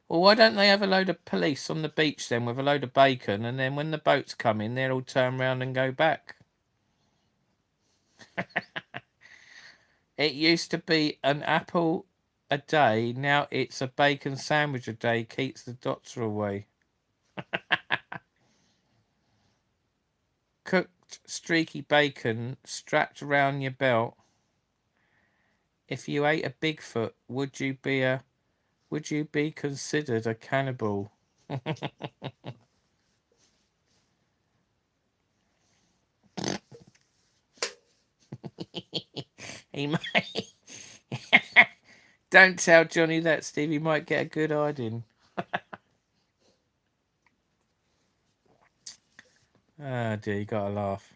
Well, why don't they have a load of police on the beach then with a load of bacon, and then when the boats come in, they'll all turn round and go back? It used to be an apple a day, now it's a bacon sandwich a day, keeps the doctor away. Cooked streaky bacon strapped around your belt. If you ate a Bigfoot, would you be considered a cannibal? He might. Don't tell Johnny that, Steve. He might get a good hiding. Ah, dear, you gotta laugh.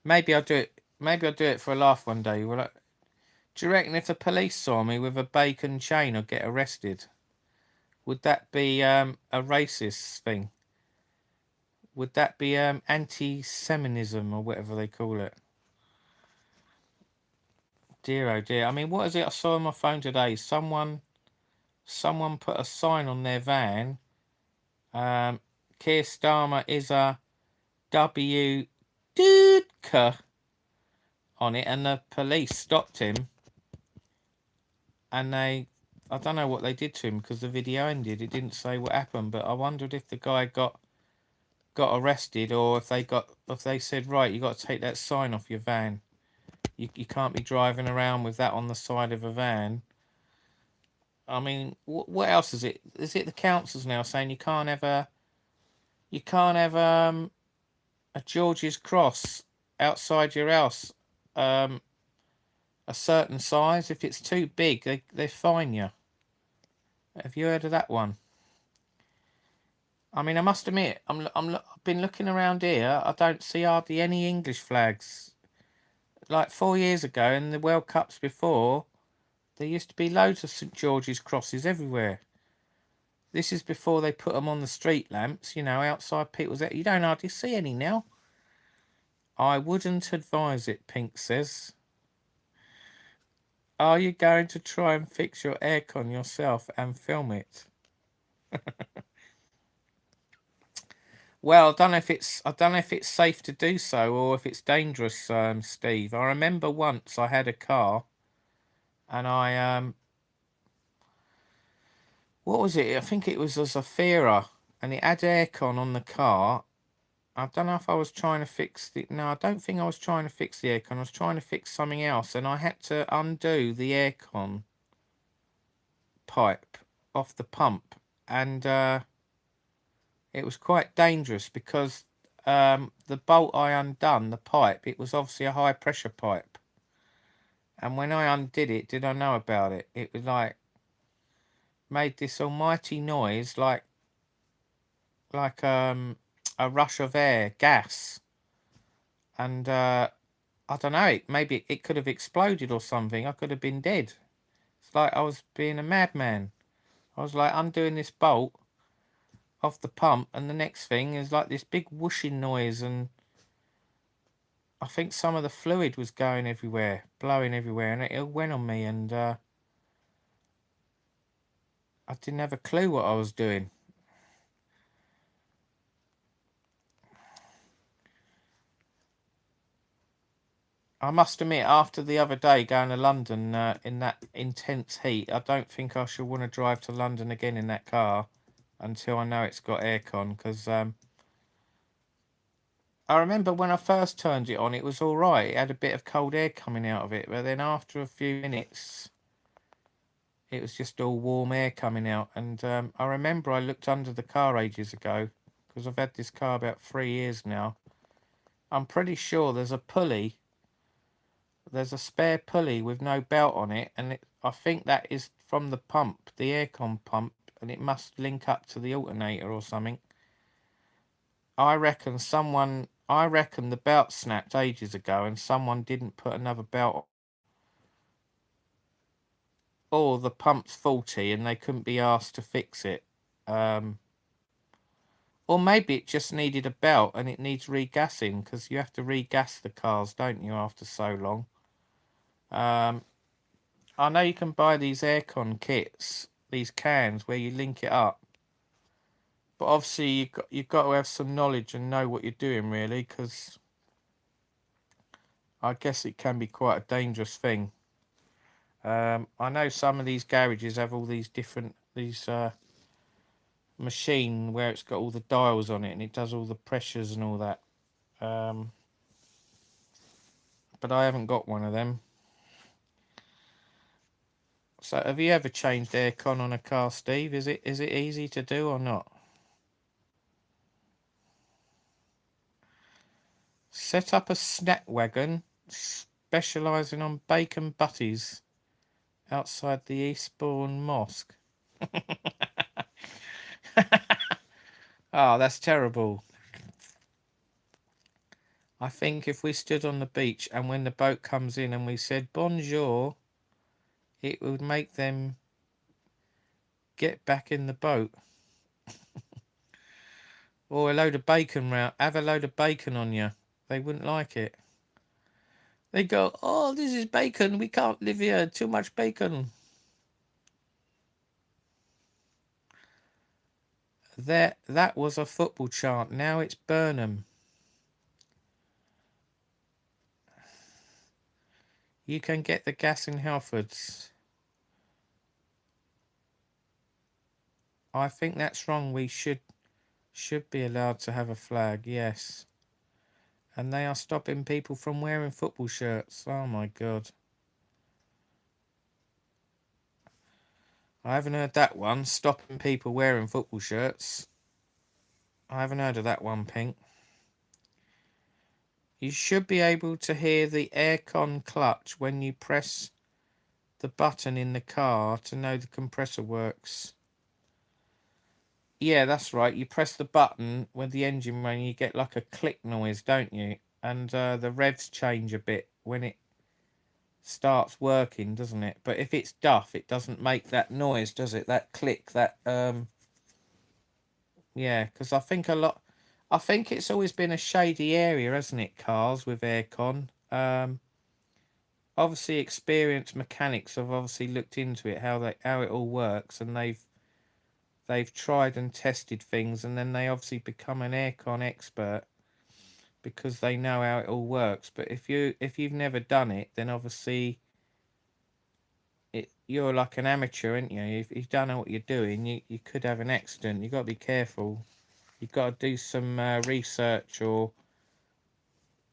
Maybe I'll do it. Maybe I'll do it for a laugh one day. Do you reckon if the police saw me with a bacon chain, I'd get arrested? Would that be a racist thing? Would that be anti-Semitism or whatever they call it? Dear oh dear. I mean, what is it I saw on my phone today? Someone put a sign on their van. Keir Starmer is a W Dudka on it, and the police stopped him. And I don't know what they did to him because the video ended. It didn't say what happened, but I wondered if the guy got arrested, or if they said, right, you got to take that sign off your van. You can't be driving around with that on the side of a van. I mean, what else is it? Is it the councils now saying you can't have a George's cross outside your house, a certain size? If it's too big, they fine you. Have you heard of that one? I mean, I must admit, I've been looking around here. I don't see hardly any English flags. Like 4 years ago, in the World Cups before, there used to be loads of St George's crosses everywhere. This is before they put them on the street lamps, you know, outside people's... You don't hardly see any now. I wouldn't advise it, Pink says. Are you going to try and fix your aircon yourself and film it? Well, I don't know if it's safe to do so, or if it's dangerous, Steve. I remember once I had a car, and what was it? I think it was a Zafira, and it had aircon on the car. I don't know if I was trying to fix the... No, I don't think I was trying to fix the aircon. I was trying to fix something else, and I had to undo the aircon pipe off the pump, and it was quite dangerous because the bolt I undone, the pipe, it was obviously a high pressure pipe. And when I undid it, did I know about it? It was like, made this almighty noise, like a rush of air, gas. And I don't know, maybe it could have exploded or something. I could have been dead. It's like I was being a madman. I was like undoing this bolt off the pump, and the next thing is like this big whooshing noise, and I think some of the fluid was going everywhere, blowing everywhere, and it all went on me, and I didn't have a clue what I was doing. I must admit, after the other day going to London in that intense heat, I don't think I should want to drive to London again in that car until I know it's got aircon, because I remember when I first turned it on, it was all right. It had a bit of cold air coming out of it, but then after a few minutes, it was just all warm air coming out. And I remember I looked under the car ages ago, because I've had this car about 3 years now. I'm pretty sure there's a pulley. There's a spare pulley with no belt on it, and I think that is from the pump, the aircon pump, and it must link up to the alternator or something. I reckon the belt snapped ages ago, and someone didn't put another belt on. Or the pump's faulty and they couldn't be asked to fix it. Or maybe it just needed a belt and it needs regassing, because you have to regas the cars, don't you, after so long. I know you can buy these aircon kits, these cans where you link it up, but obviously you've got to have some knowledge and know what you're doing, really, because I guess it can be quite a dangerous thing. I know some of these garages have all these different machine where it's got all the dials on it and it does all the pressures and all that. But I haven't got one of them. So have you ever changed aircon on a car, Steve? Is it easy to do or not? Set up a snack wagon specialising on bacon butties outside the Eastbourne Mosque. Oh, that's terrible. I think if we stood on the beach and when the boat comes in and we said bonjour, it would make them get back in the boat. Or a load of bacon round. Have a load of bacon on you. They wouldn't like it. They go, oh, this is bacon. We can't live here. Too much bacon. That was a football chant. Now it's Burnham. You can get the gas in Halfords. I think that's wrong. We should be allowed to have a flag. Yes. And they are stopping people from wearing football shirts. Oh my God. I haven't heard that one. Stopping people wearing football shirts. I haven't heard of that one, Pink. You should be able to hear the aircon clutch when you press the button in the car to know the compressor works. Yeah, that's right. You press the button with the engine running, you get like a click noise, don't you? And the revs change a bit when it starts working, doesn't it? But if it's duff, it doesn't make that noise, does it? That click, that yeah, because I think it's always been a shady area, hasn't it? Cars with aircon. Obviously, experienced mechanics have obviously looked into it, how it all works, and they've tried and tested things, and then they obviously become an aircon expert because they know how it all works. But if you've never done it, then obviously you're like an amateur, aren't you? If you don't know what you're doing, you could have an accident. You've got to be careful. You've got to do some research or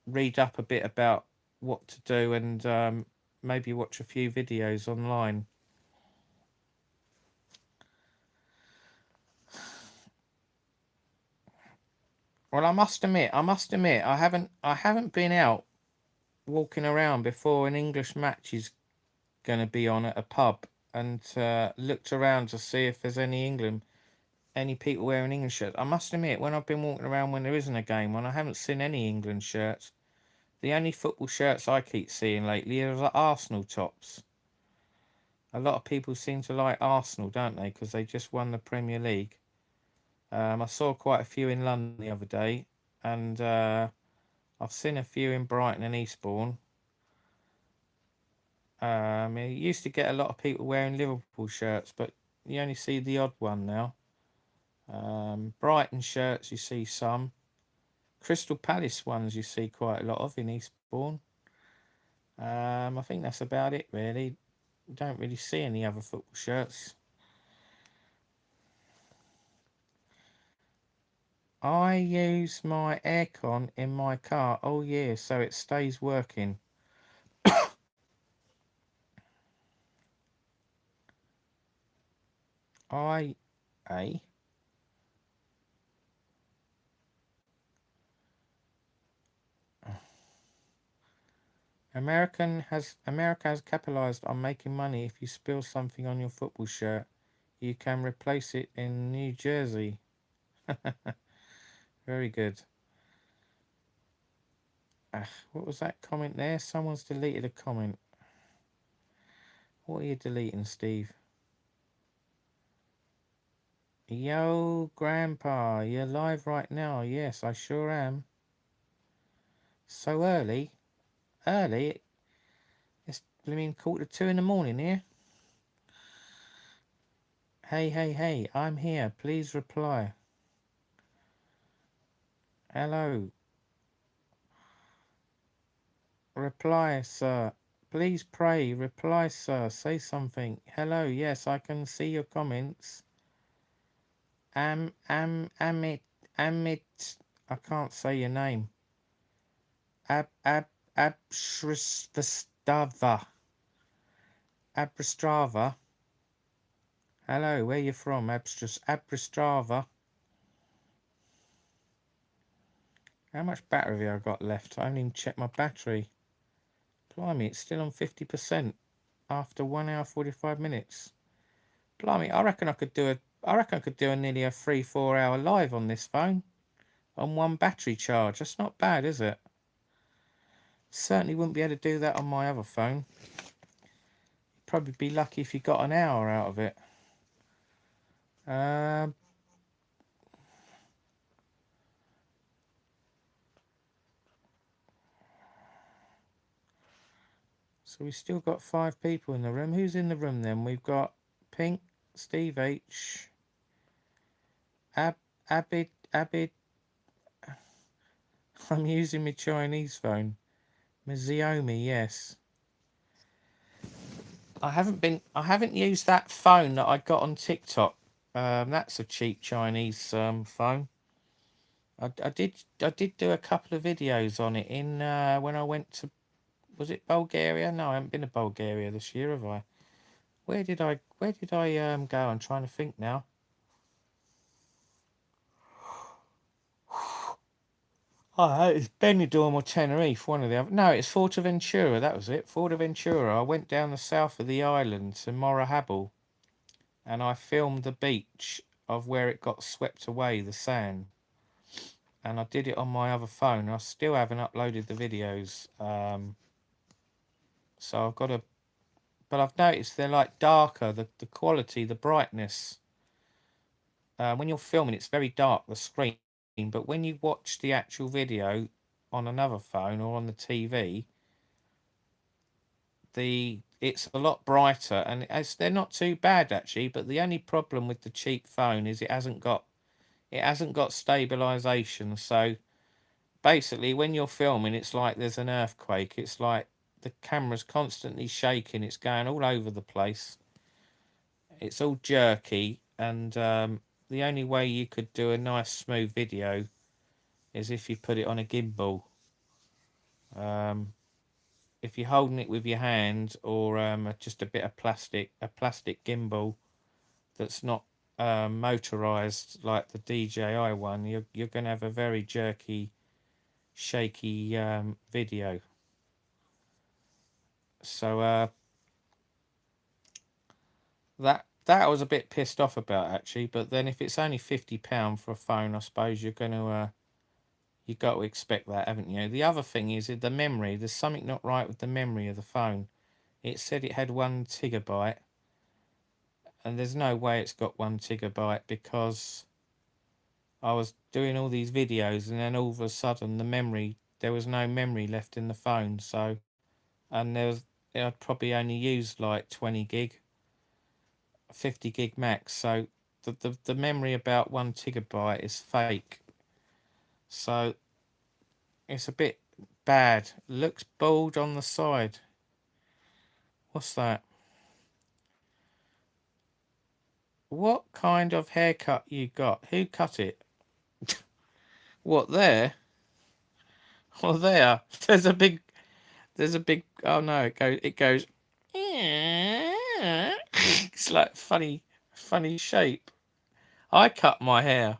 read up a bit about what to do, and maybe watch a few videos online. Well, I must admit, I haven't been out walking around before an English match is going to be on at a pub, and looked around to see if there's any people wearing England shirts. I must admit, when I've been walking around when there isn't a game on, I haven't seen any England shirts. The only football shirts I keep seeing lately are the Arsenal tops. A lot of people seem to like Arsenal, don't they? Because they just won the Premier League. I saw quite a few in London the other day, and I've seen a few in Brighton and Eastbourne. You used to get a lot of people wearing Liverpool shirts, but you only see the odd one now. Brighton shirts, you see some. Crystal Palace ones you see quite a lot of in Eastbourne. I think that's about it, really. Don't really see any other football shirts. I use my aircon in my car all year, so it stays working. America has capitalized on making money. If you spill something on your football shirt, you can replace it in New Jersey. Very good. What was that comment there? Someone's deleted a comment. What are you deleting, Steve? Yo, Grandpa, you're live right now. Yes, I sure am. So early? Early? It's blooming 1:45 in the morning here. Hey, I'm here. Please reply. Hello. Reply, sir. Please pray. Reply, sir. Say something. Hello. Yes, I can see your comments. Amit. I can't say your name. Abstrava. Hello, where you from? Abstrava. How much battery have I got left? I haven't even checked my battery. Blimey, it's still on 50% after 1 hour 45 minutes. Blimey, I reckon I could do a nearly a 3-4 hour live on this phone on one battery charge. That's not bad, is it? Certainly wouldn't be able to do that on my other phone. Probably be lucky if you got an hour out of it. So we've still got 5 people in the room. Who's in the room then? We've got Pink, Steve H, Abid. I'm using my Chinese phone. My Xiaomi, yes. I haven't used that phone that I got on TikTok. That's a cheap Chinese phone. I did do a couple of videos on it in when I went to, was it Bulgaria? No, I haven't been to Bulgaria this year, have I? Where did I go? I'm trying to think now. Oh, it's Benidorm or Tenerife, one of the other. No, it's Fuerteventura, that was it. Fuerteventura. I went down the south of the island to Morahabel and I filmed the beach of where it got swept away, the sand. And I did it on my other phone. I still haven't uploaded the videos. So I've got to... But I've noticed they're like darker, the quality, the brightness. When you're filming, it's very dark, the screen. But when you watch the actual video on another phone or on the TV, it's a lot brighter, and they're not too bad actually. But the only problem with the cheap phone is it hasn't got stabilization. So basically, when you're filming, it's like there's an earthquake. It's like the camera's constantly shaking. It's going all over the place. It's all jerky, and the only way you could do a nice smooth video is if you put it on a gimbal. If you're holding it with your hand, or just a bit of plastic gimbal that's not motorized like the DJI one, you're going to have a very jerky, shaky video. So that I was a bit pissed off about actually. But then if it's only £50 for a phone, I suppose you're going to you got to expect that, haven't you? The other thing is the memory. There's something not right with the memory of the phone. It said it had 1 gigabyte, and there's no way it's got 1 gigabyte because I was doing all these videos, and then all of a sudden there was no memory left in the phone. So, and I'd probably only used like 20 gig, 50 gig max. So the memory about 1 gigabyte is fake. So it's a bit bad. Looks bald on the side. What's that? What kind of haircut you got? Who cut it? What, there? Well, there. There's a big. Oh no! It goes. It's like funny shape. I cut my hair.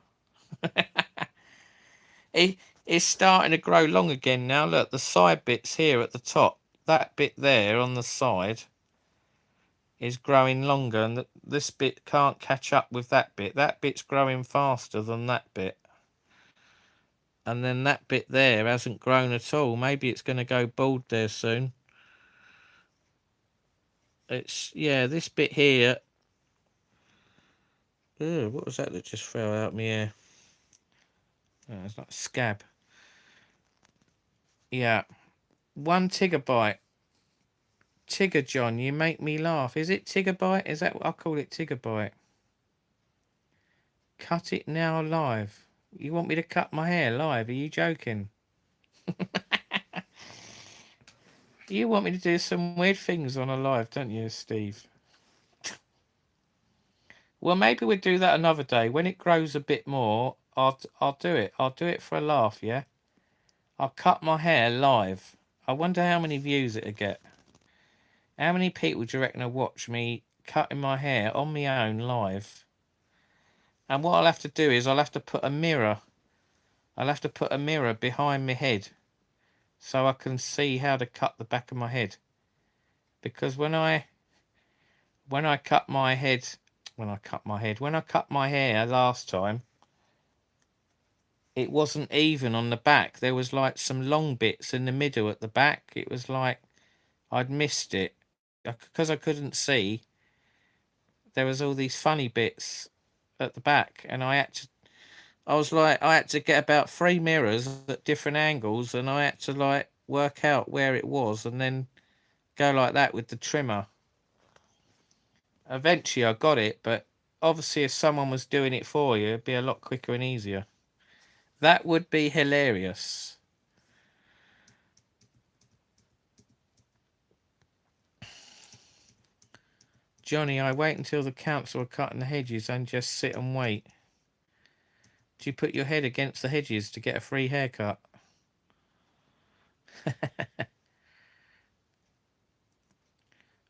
It's starting to grow long again now. Look, the side bits here at the top. That bit there on the side is growing longer, and this bit can't catch up with that bit. That bit's growing faster than that bit. And then that bit there hasn't grown at all. Maybe it's going to go bald there soon. Yeah, this bit here. Oh, what was that just fell out my ear? Oh, it's like a scab. Yeah. 1 gigabyte. Tigger John, you make me laugh. Is it Tigabyte? Is that what I call it? Tigabyte. Cut it now live. You want me to cut my hair live? Are you joking? You want me to do some weird things on a live, don't you, Steve? Well, maybe we'll do that another day. When it grows a bit more, I'll do it. I'll do it for a laugh, yeah? I'll cut my hair live. I wonder how many views it'll get. How many people do you reckon will watch me cutting my hair on my own live? And what I'll have to do is I'll have to put a mirror. I'll have to put a mirror behind my head so I can see how to cut the back of my head. Because when I cut my hair last time, it wasn't even on the back. There was like some long bits in the middle at the back. It was like I'd missed it because I couldn't see. There was all these funny bits at the back, and I had to get about 3 mirrors at different angles, and I had to like work out where it was, and then go like that with the trimmer. Eventually, I got it, but obviously, if someone was doing it for you, it'd be a lot quicker and easier. That would be hilarious. Johnny, I wait until the council are cutting the hedges and just sit and wait. Do you put your head against the hedges to get a free haircut?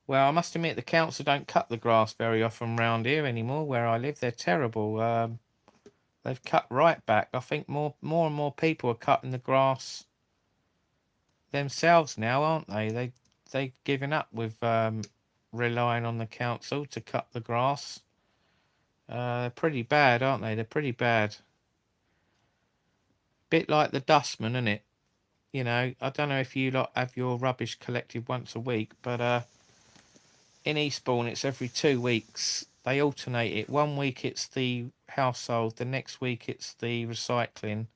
Well, I must admit the council don't cut the grass very often round here anymore. Where I live, they're terrible. They've cut right back. I think more and more people are cutting the grass themselves now, aren't they? They've given up with relying on the council to cut the grass. They're pretty bad, aren't they? They're pretty bad. Bit like the dustman, isn't it? You know, I don't know if you lot have your rubbish collected once a week, but in Eastbourne it's every 2 weeks. They alternate it. 1 week it's the household, the next week it's the recycling.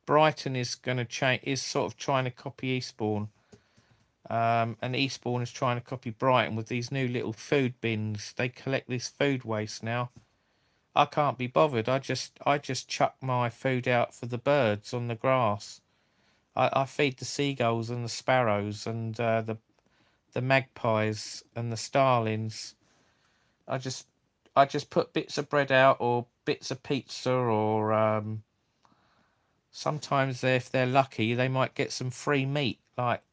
Brighton is going to change, is sort of trying to copy Eastbourne, and Eastbourne is trying to copy Brighton with these new little food bins. They collect this food waste now. I can't be bothered. I just chuck my food out for the birds on the grass. I feed the seagulls and the sparrows and the magpies and the starlings. I just put bits of bread out or bits of pizza, or sometimes if they're lucky they might get some free meat, like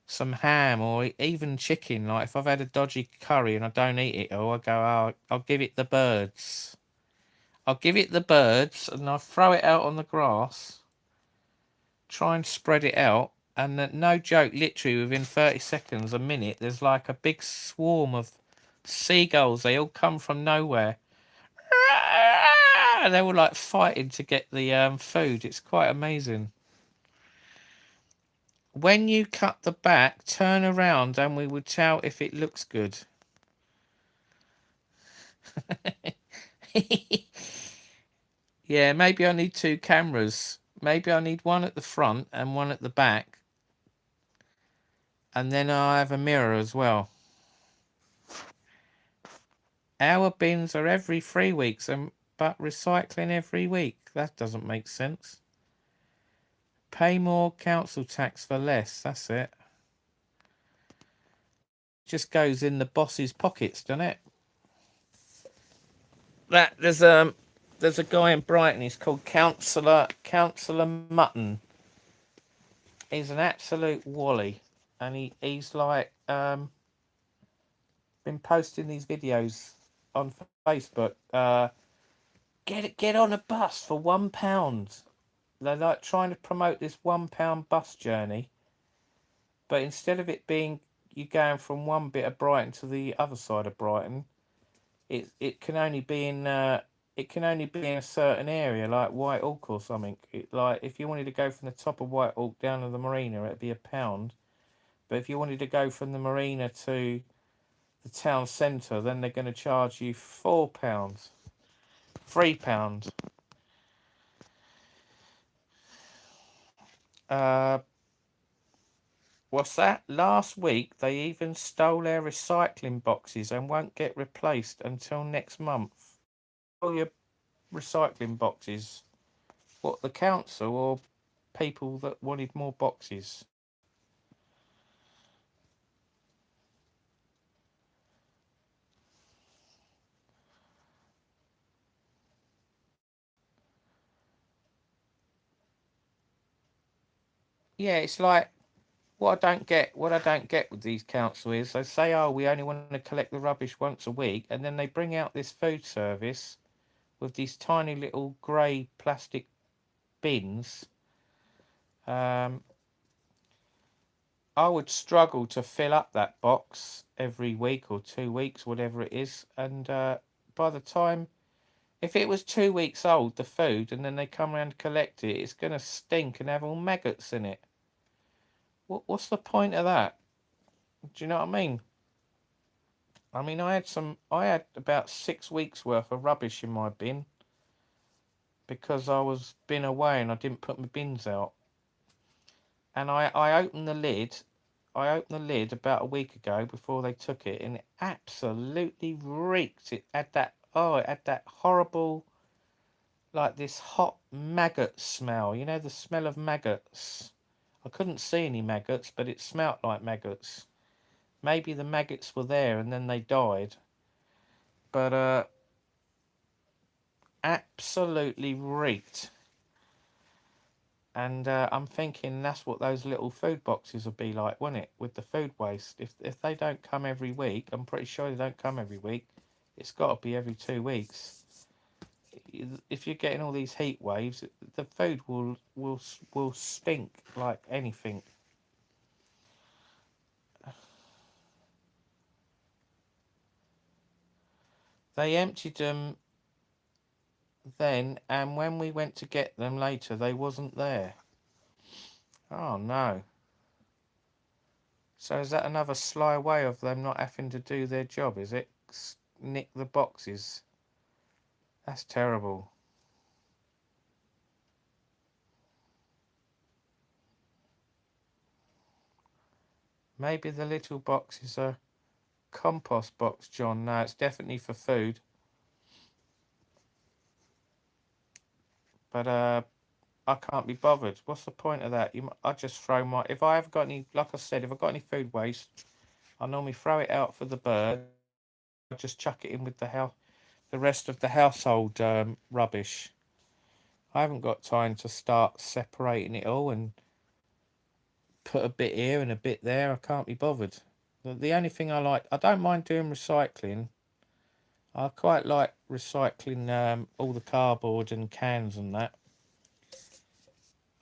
some ham or even chicken. Like if I've had a dodgy curry and I don't eat it all, I go, oh, I'll give it the birds. I'll give it the birds, and I'll throw it out on the grass, try and spread it out, and no joke, literally within 30 seconds, a minute, there's like a big swarm of seagulls. They all come from nowhere. They were like fighting to get the food. It's quite amazing. When you cut the back, turn around and we will tell if it looks good. Yeah, maybe I need 2 cameras. Maybe I need one at the front and one at the back. And then I have a mirror as well. Our bins are every 3 weeks, but recycling every week. That doesn't make sense. Pay more council tax for less. That's it. Just goes in the boss's pockets, doesn't it? There's a guy in Brighton. He's called Councillor Mutton. He's an absolute wally, and he's like been posting these videos on Facebook. Get on a bus for £1. They're like trying to promote this £1 bus journey, but instead of it being you going from one bit of Brighton to the other side of Brighton, it can only be in a certain area, like Whitehawk or something. Like if you wanted to go from the top of Whitehawk down to the marina, it'd be £1. But if you wanted to go from the marina to the town centre, then they're going to charge you £4, £3. What's that? Last week they even stole their recycling boxes and won't get replaced until next month. All your recycling boxes. What, the council or people that wanted more boxes? Yeah, it's like what I don't get with these council is they say, oh, we only want to collect the rubbish once a week, and then they bring out this food service with these tiny little grey plastic bins. I would struggle to fill up that box every week or 2 weeks, whatever it is, and by the time If it was 2 weeks old, the food, and then they come around to collect it, it's going to stink and have all maggots in it. What's the point of that? Do you know what I mean? I mean, I had about 6 weeks worth of rubbish in my bin because I was been away and I didn't put my bins out. And I opened the lid. I opened the lid about a week ago before they took it, and it absolutely reeked. It had that horrible, like this hot maggot smell. You know, the smell of maggots. I couldn't see any maggots, but it smelt like maggots. Maybe the maggots were there and then they died. But absolutely reeked. And I'm thinking that's what those little food boxes would be like, wouldn't it? With the food waste. If they don't come every week, I'm pretty sure they don't come every week. It's got to be every 2 weeks. If you're getting all these heat waves, the food will stink like anything. They emptied them then, and when we went to get them later, they wasn't there. Oh no. So is that another sly way of them not having to do their job, is it? Nick the boxes. That's terrible. Maybe the little box is a compost box, John. No, it's definitely for food. But I can't be bothered. What's the point of that? I just throw my... If I have got any... Like I said, if I've got any food waste, I normally throw it out for the birds. I just chuck it in with the rest of the household rubbish. I haven't got time to start separating it all and put a bit here and a bit there. I can't be bothered. The only thing I don't mind doing recycling. I quite like recycling all the cardboard and cans and that.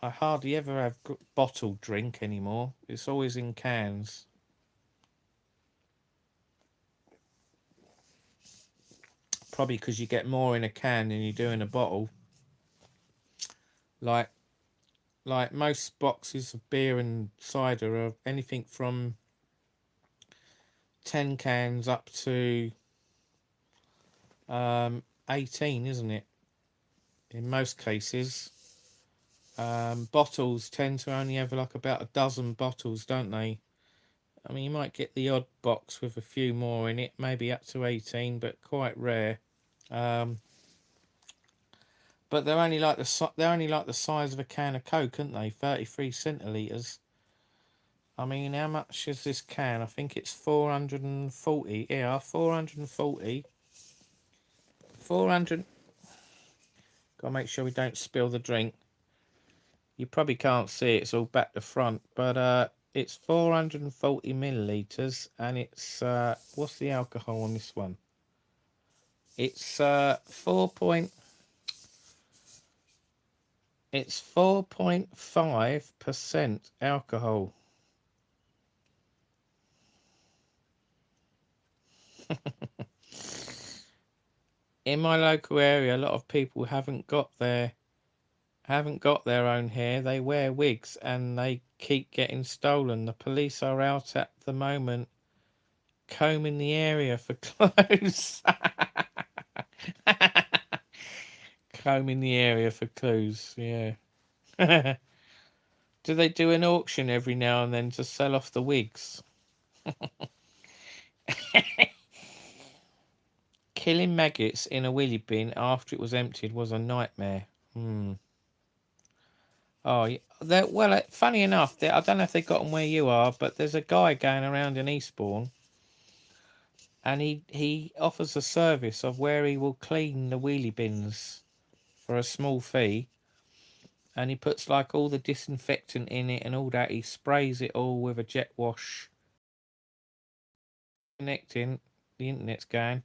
I hardly ever have bottled drink anymore. It's always in cans. Probably because you get more in a can than you do in a bottle. Like most boxes of beer and cider are anything from 10 cans up to 18, isn't it? In most cases. Bottles tend to only have like about a dozen bottles, don't they? I mean, you might get the odd box with a few more in it, maybe up to 18, but quite rare. But they're only like the size of a can of Coke, aren't they? 33 centilitres. I mean, how much is this can? I think it's 440. Yeah, 440. 400. Gotta make sure we don't spill the drink. You probably can't see it, it's all back to front, but it's 440 millilitres, and it's what's the alcohol on this one? It's 4.5% alcohol. In my local area, a lot of people haven't got their own hair. They wear wigs and they keep getting stolen. The police are out at the moment combing the area for clothes. Combing the area for clues, yeah. Do they do an auction every now and then to sell off the wigs? Killing maggots in a wheelie bin after it was emptied was a nightmare. Oh, well, funny enough, I don't know if they got them where you are, but there's a guy going around in Eastbourne, and he offers a service of where he will clean the wheelie bins for a small fee, and he puts like all the disinfectant in it and all that. He sprays it all with a jet wash. Connecting, the internet's going.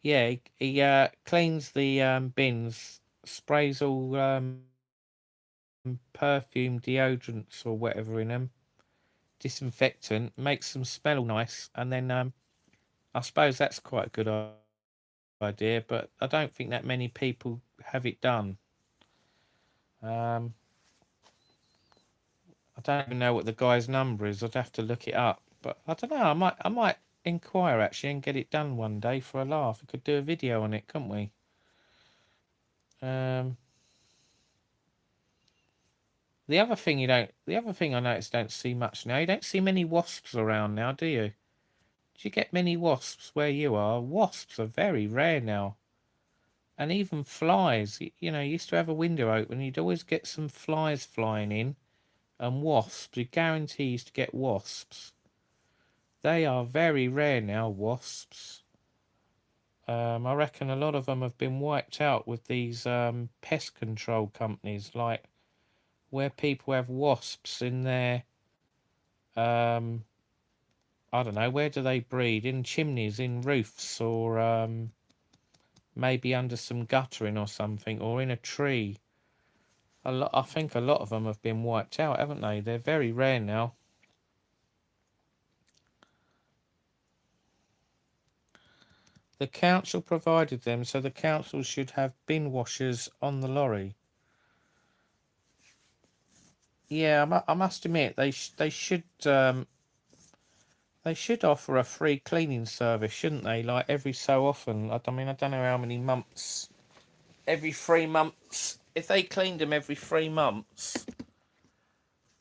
Yeah, he cleans the bins, sprays all perfume, deodorants or whatever in them, disinfectant, makes them smell nice, and then I suppose that's quite a good idea, but I don't think that many people have it done. I don't even know what the guy's number is. I'd have to look it up. But I don't know. I might inquire actually and get it done one day for a laugh. We could do a video on it, couldn't we? The other thing I noticed don't see much now. You don't see many wasps around now, do you? Do you get many wasps where you are? Wasps are very rare now. And even flies. You know, you used to have a window open. You'd always get some flies flying in. And wasps. You guarantee you used to get wasps. They are very rare now, wasps. I reckon a lot of them have been wiped out with these pest control companies, like where people have wasps in their, I don't know, where do they breed? In chimneys, in roofs, or maybe under some guttering or something, or in a tree. I think a lot of them have been wiped out, haven't they? They're very rare now. The council provided them, so the council should have bin washers on the lorry. Yeah, I must admit they should offer a free cleaning service, shouldn't they? Like every so often. I mean, I don't know how many months. Every 3 months. If they cleaned them every 3 months,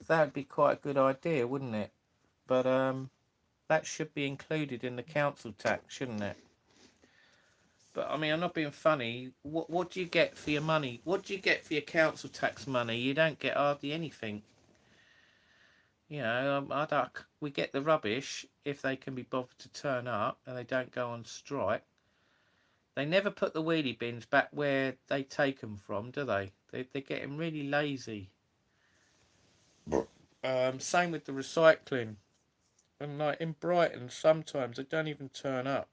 that would be quite a good idea, wouldn't it? But that should be included in the council tax, shouldn't it? But I mean, I'm not being funny. What do you get for your money? What do you get for your council tax money? You don't get hardly anything. You know, we get the rubbish if they can be bothered to turn up and they don't go on strike. They never put the wheelie bins back where they take them from, do they? They're getting really lazy. Same with the recycling. And like in Brighton, sometimes they don't even turn up.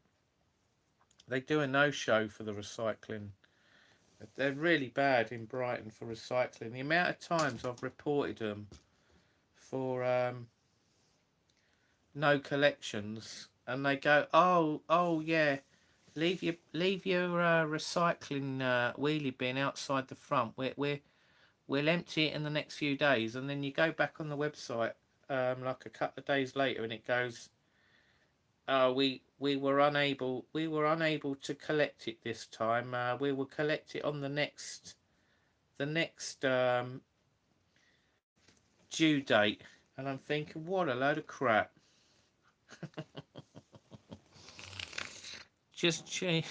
They do a no-show for the recycling. They're really bad in Brighton for recycling. The amount of times I've reported them for no collections, and they go, oh yeah, leave your recycling wheelie bin outside the front. We'll empty it in the next few days, and then you go back on the website like a couple of days later, and it goes, we were unable to collect it this time. We will collect it on the next due date. And I'm thinking, what a load of crap. Just change.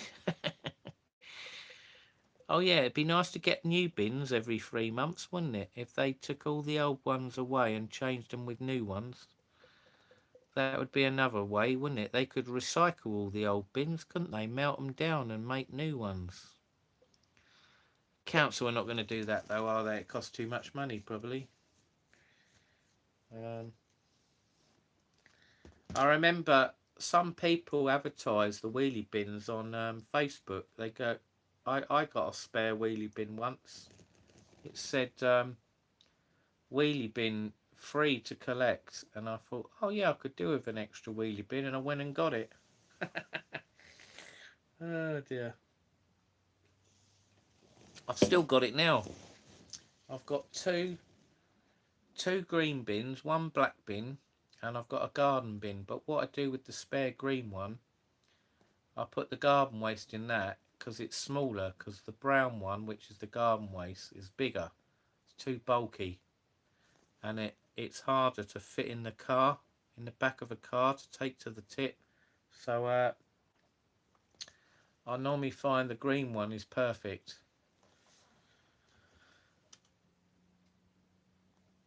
Oh yeah, it'd be nice to get new bins every 3 months, wouldn't it? If they took all the old ones away and changed them with new ones. That would be another way, wouldn't it? They could recycle all the old bins, couldn't they? Melt them down and make new ones. Council are not going to do that though, are they? It costs too much money, probably. I remember some people advertise the wheelie bins on Facebook. They go, I got a spare wheelie bin once. It said wheelie bin free to collect, and I thought, oh yeah, I could do with an extra wheelie bin, and I went and got it. Oh dear. I've still got it now. I've got two green bins, one black bin, and I've got a garden bin. But what I do with the spare green one, I put the garden waste in that because it's smaller, because the brown one, which is the garden waste, is bigger. It's too bulky, and it's harder to fit in the car, in the back of a car, to take to the tip. So I normally find the green one is perfect.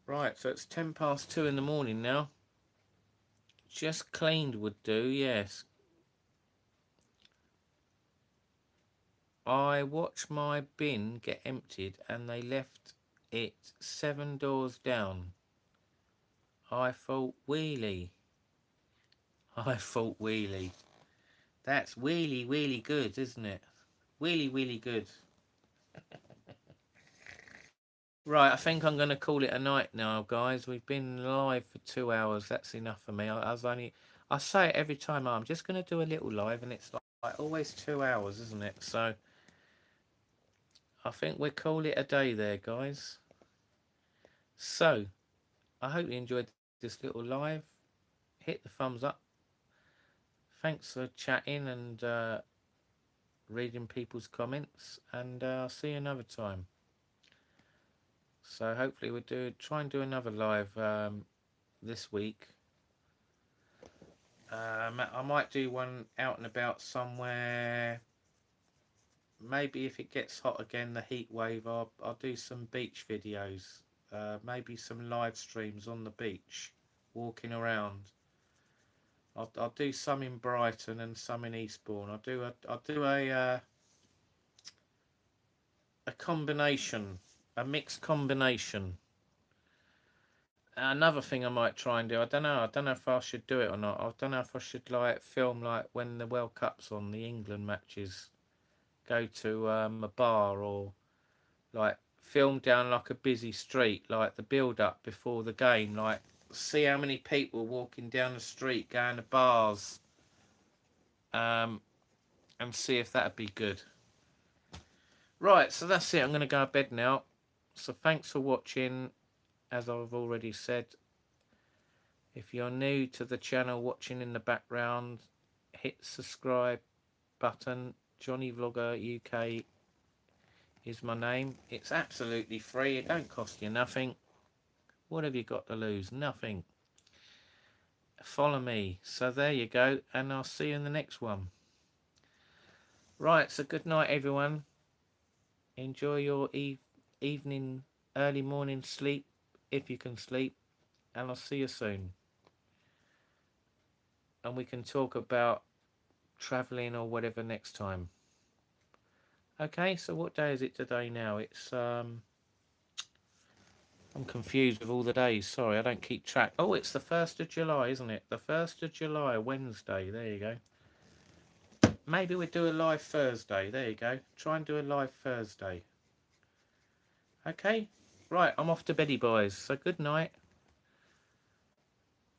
Right, so it's 2:10 in the morning now. Just cleaned would do, yes. I watched my bin get emptied and they left it 7 doors down. I thought wheelie. That's really good, isn't it? Really good. Right, I think I'm going to call it a night now, guys. We've been live for 2 hours. That's enough for me. I say it every time. I'm just going to do a little live, and it's like Like always 2 hours, isn't it? So I think we'll call it a day there, guys. So I hope you enjoyed this little live. Hit the thumbs up. Thanks for chatting and reading people's comments, and I'll see you another time. So hopefully we'll try and do another live this week. I might do one out and about somewhere. Maybe if it gets hot again, the heat wave, I'll do some beach videos. Maybe some live streams on the beach, walking around. I'll do some in Brighton and some in Eastbourne. I'll do a combination, a mixed combination. Another thing I might try and do, I don't know if I should do it or not. I don't know if I should like film like when the World Cup's on, the England matches. Go to a bar, or like film down like a busy street, like the build up before the game, like see how many people walking down the street going to bars, and see if that'd be good. Right, so that's it. I'm going to go to bed now. So thanks for watching. As I've already said, if you're new to the channel watching in the background, hit subscribe button. Jonnyvloggeruk is my name. It's absolutely free. It don't cost you nothing. What have you got to lose? Nothing. Follow me. So there you go, and I'll see you in the next one. Right, so good night everyone. Enjoy your evening, early morning sleep, if you can sleep, and I'll see you soon. And we can talk about travelling or whatever next time. Okay, so what day is it today now? It's I'm confused with all the days. Sorry, I don't keep track. Oh, it's the 1st of July, isn't it? The 1st of July, Wednesday. There you go. Maybe we'll do a live Thursday. There you go. Try and do a live Thursday. Okay. Right, I'm off to beddy, boys. So good night.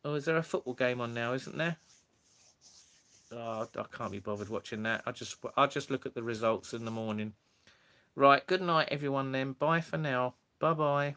Oh, is there a football game on now, isn't there? Oh, I can't be bothered watching that. I'll just look at the results in the morning. Right, good night everyone then. Bye for now. Bye-bye.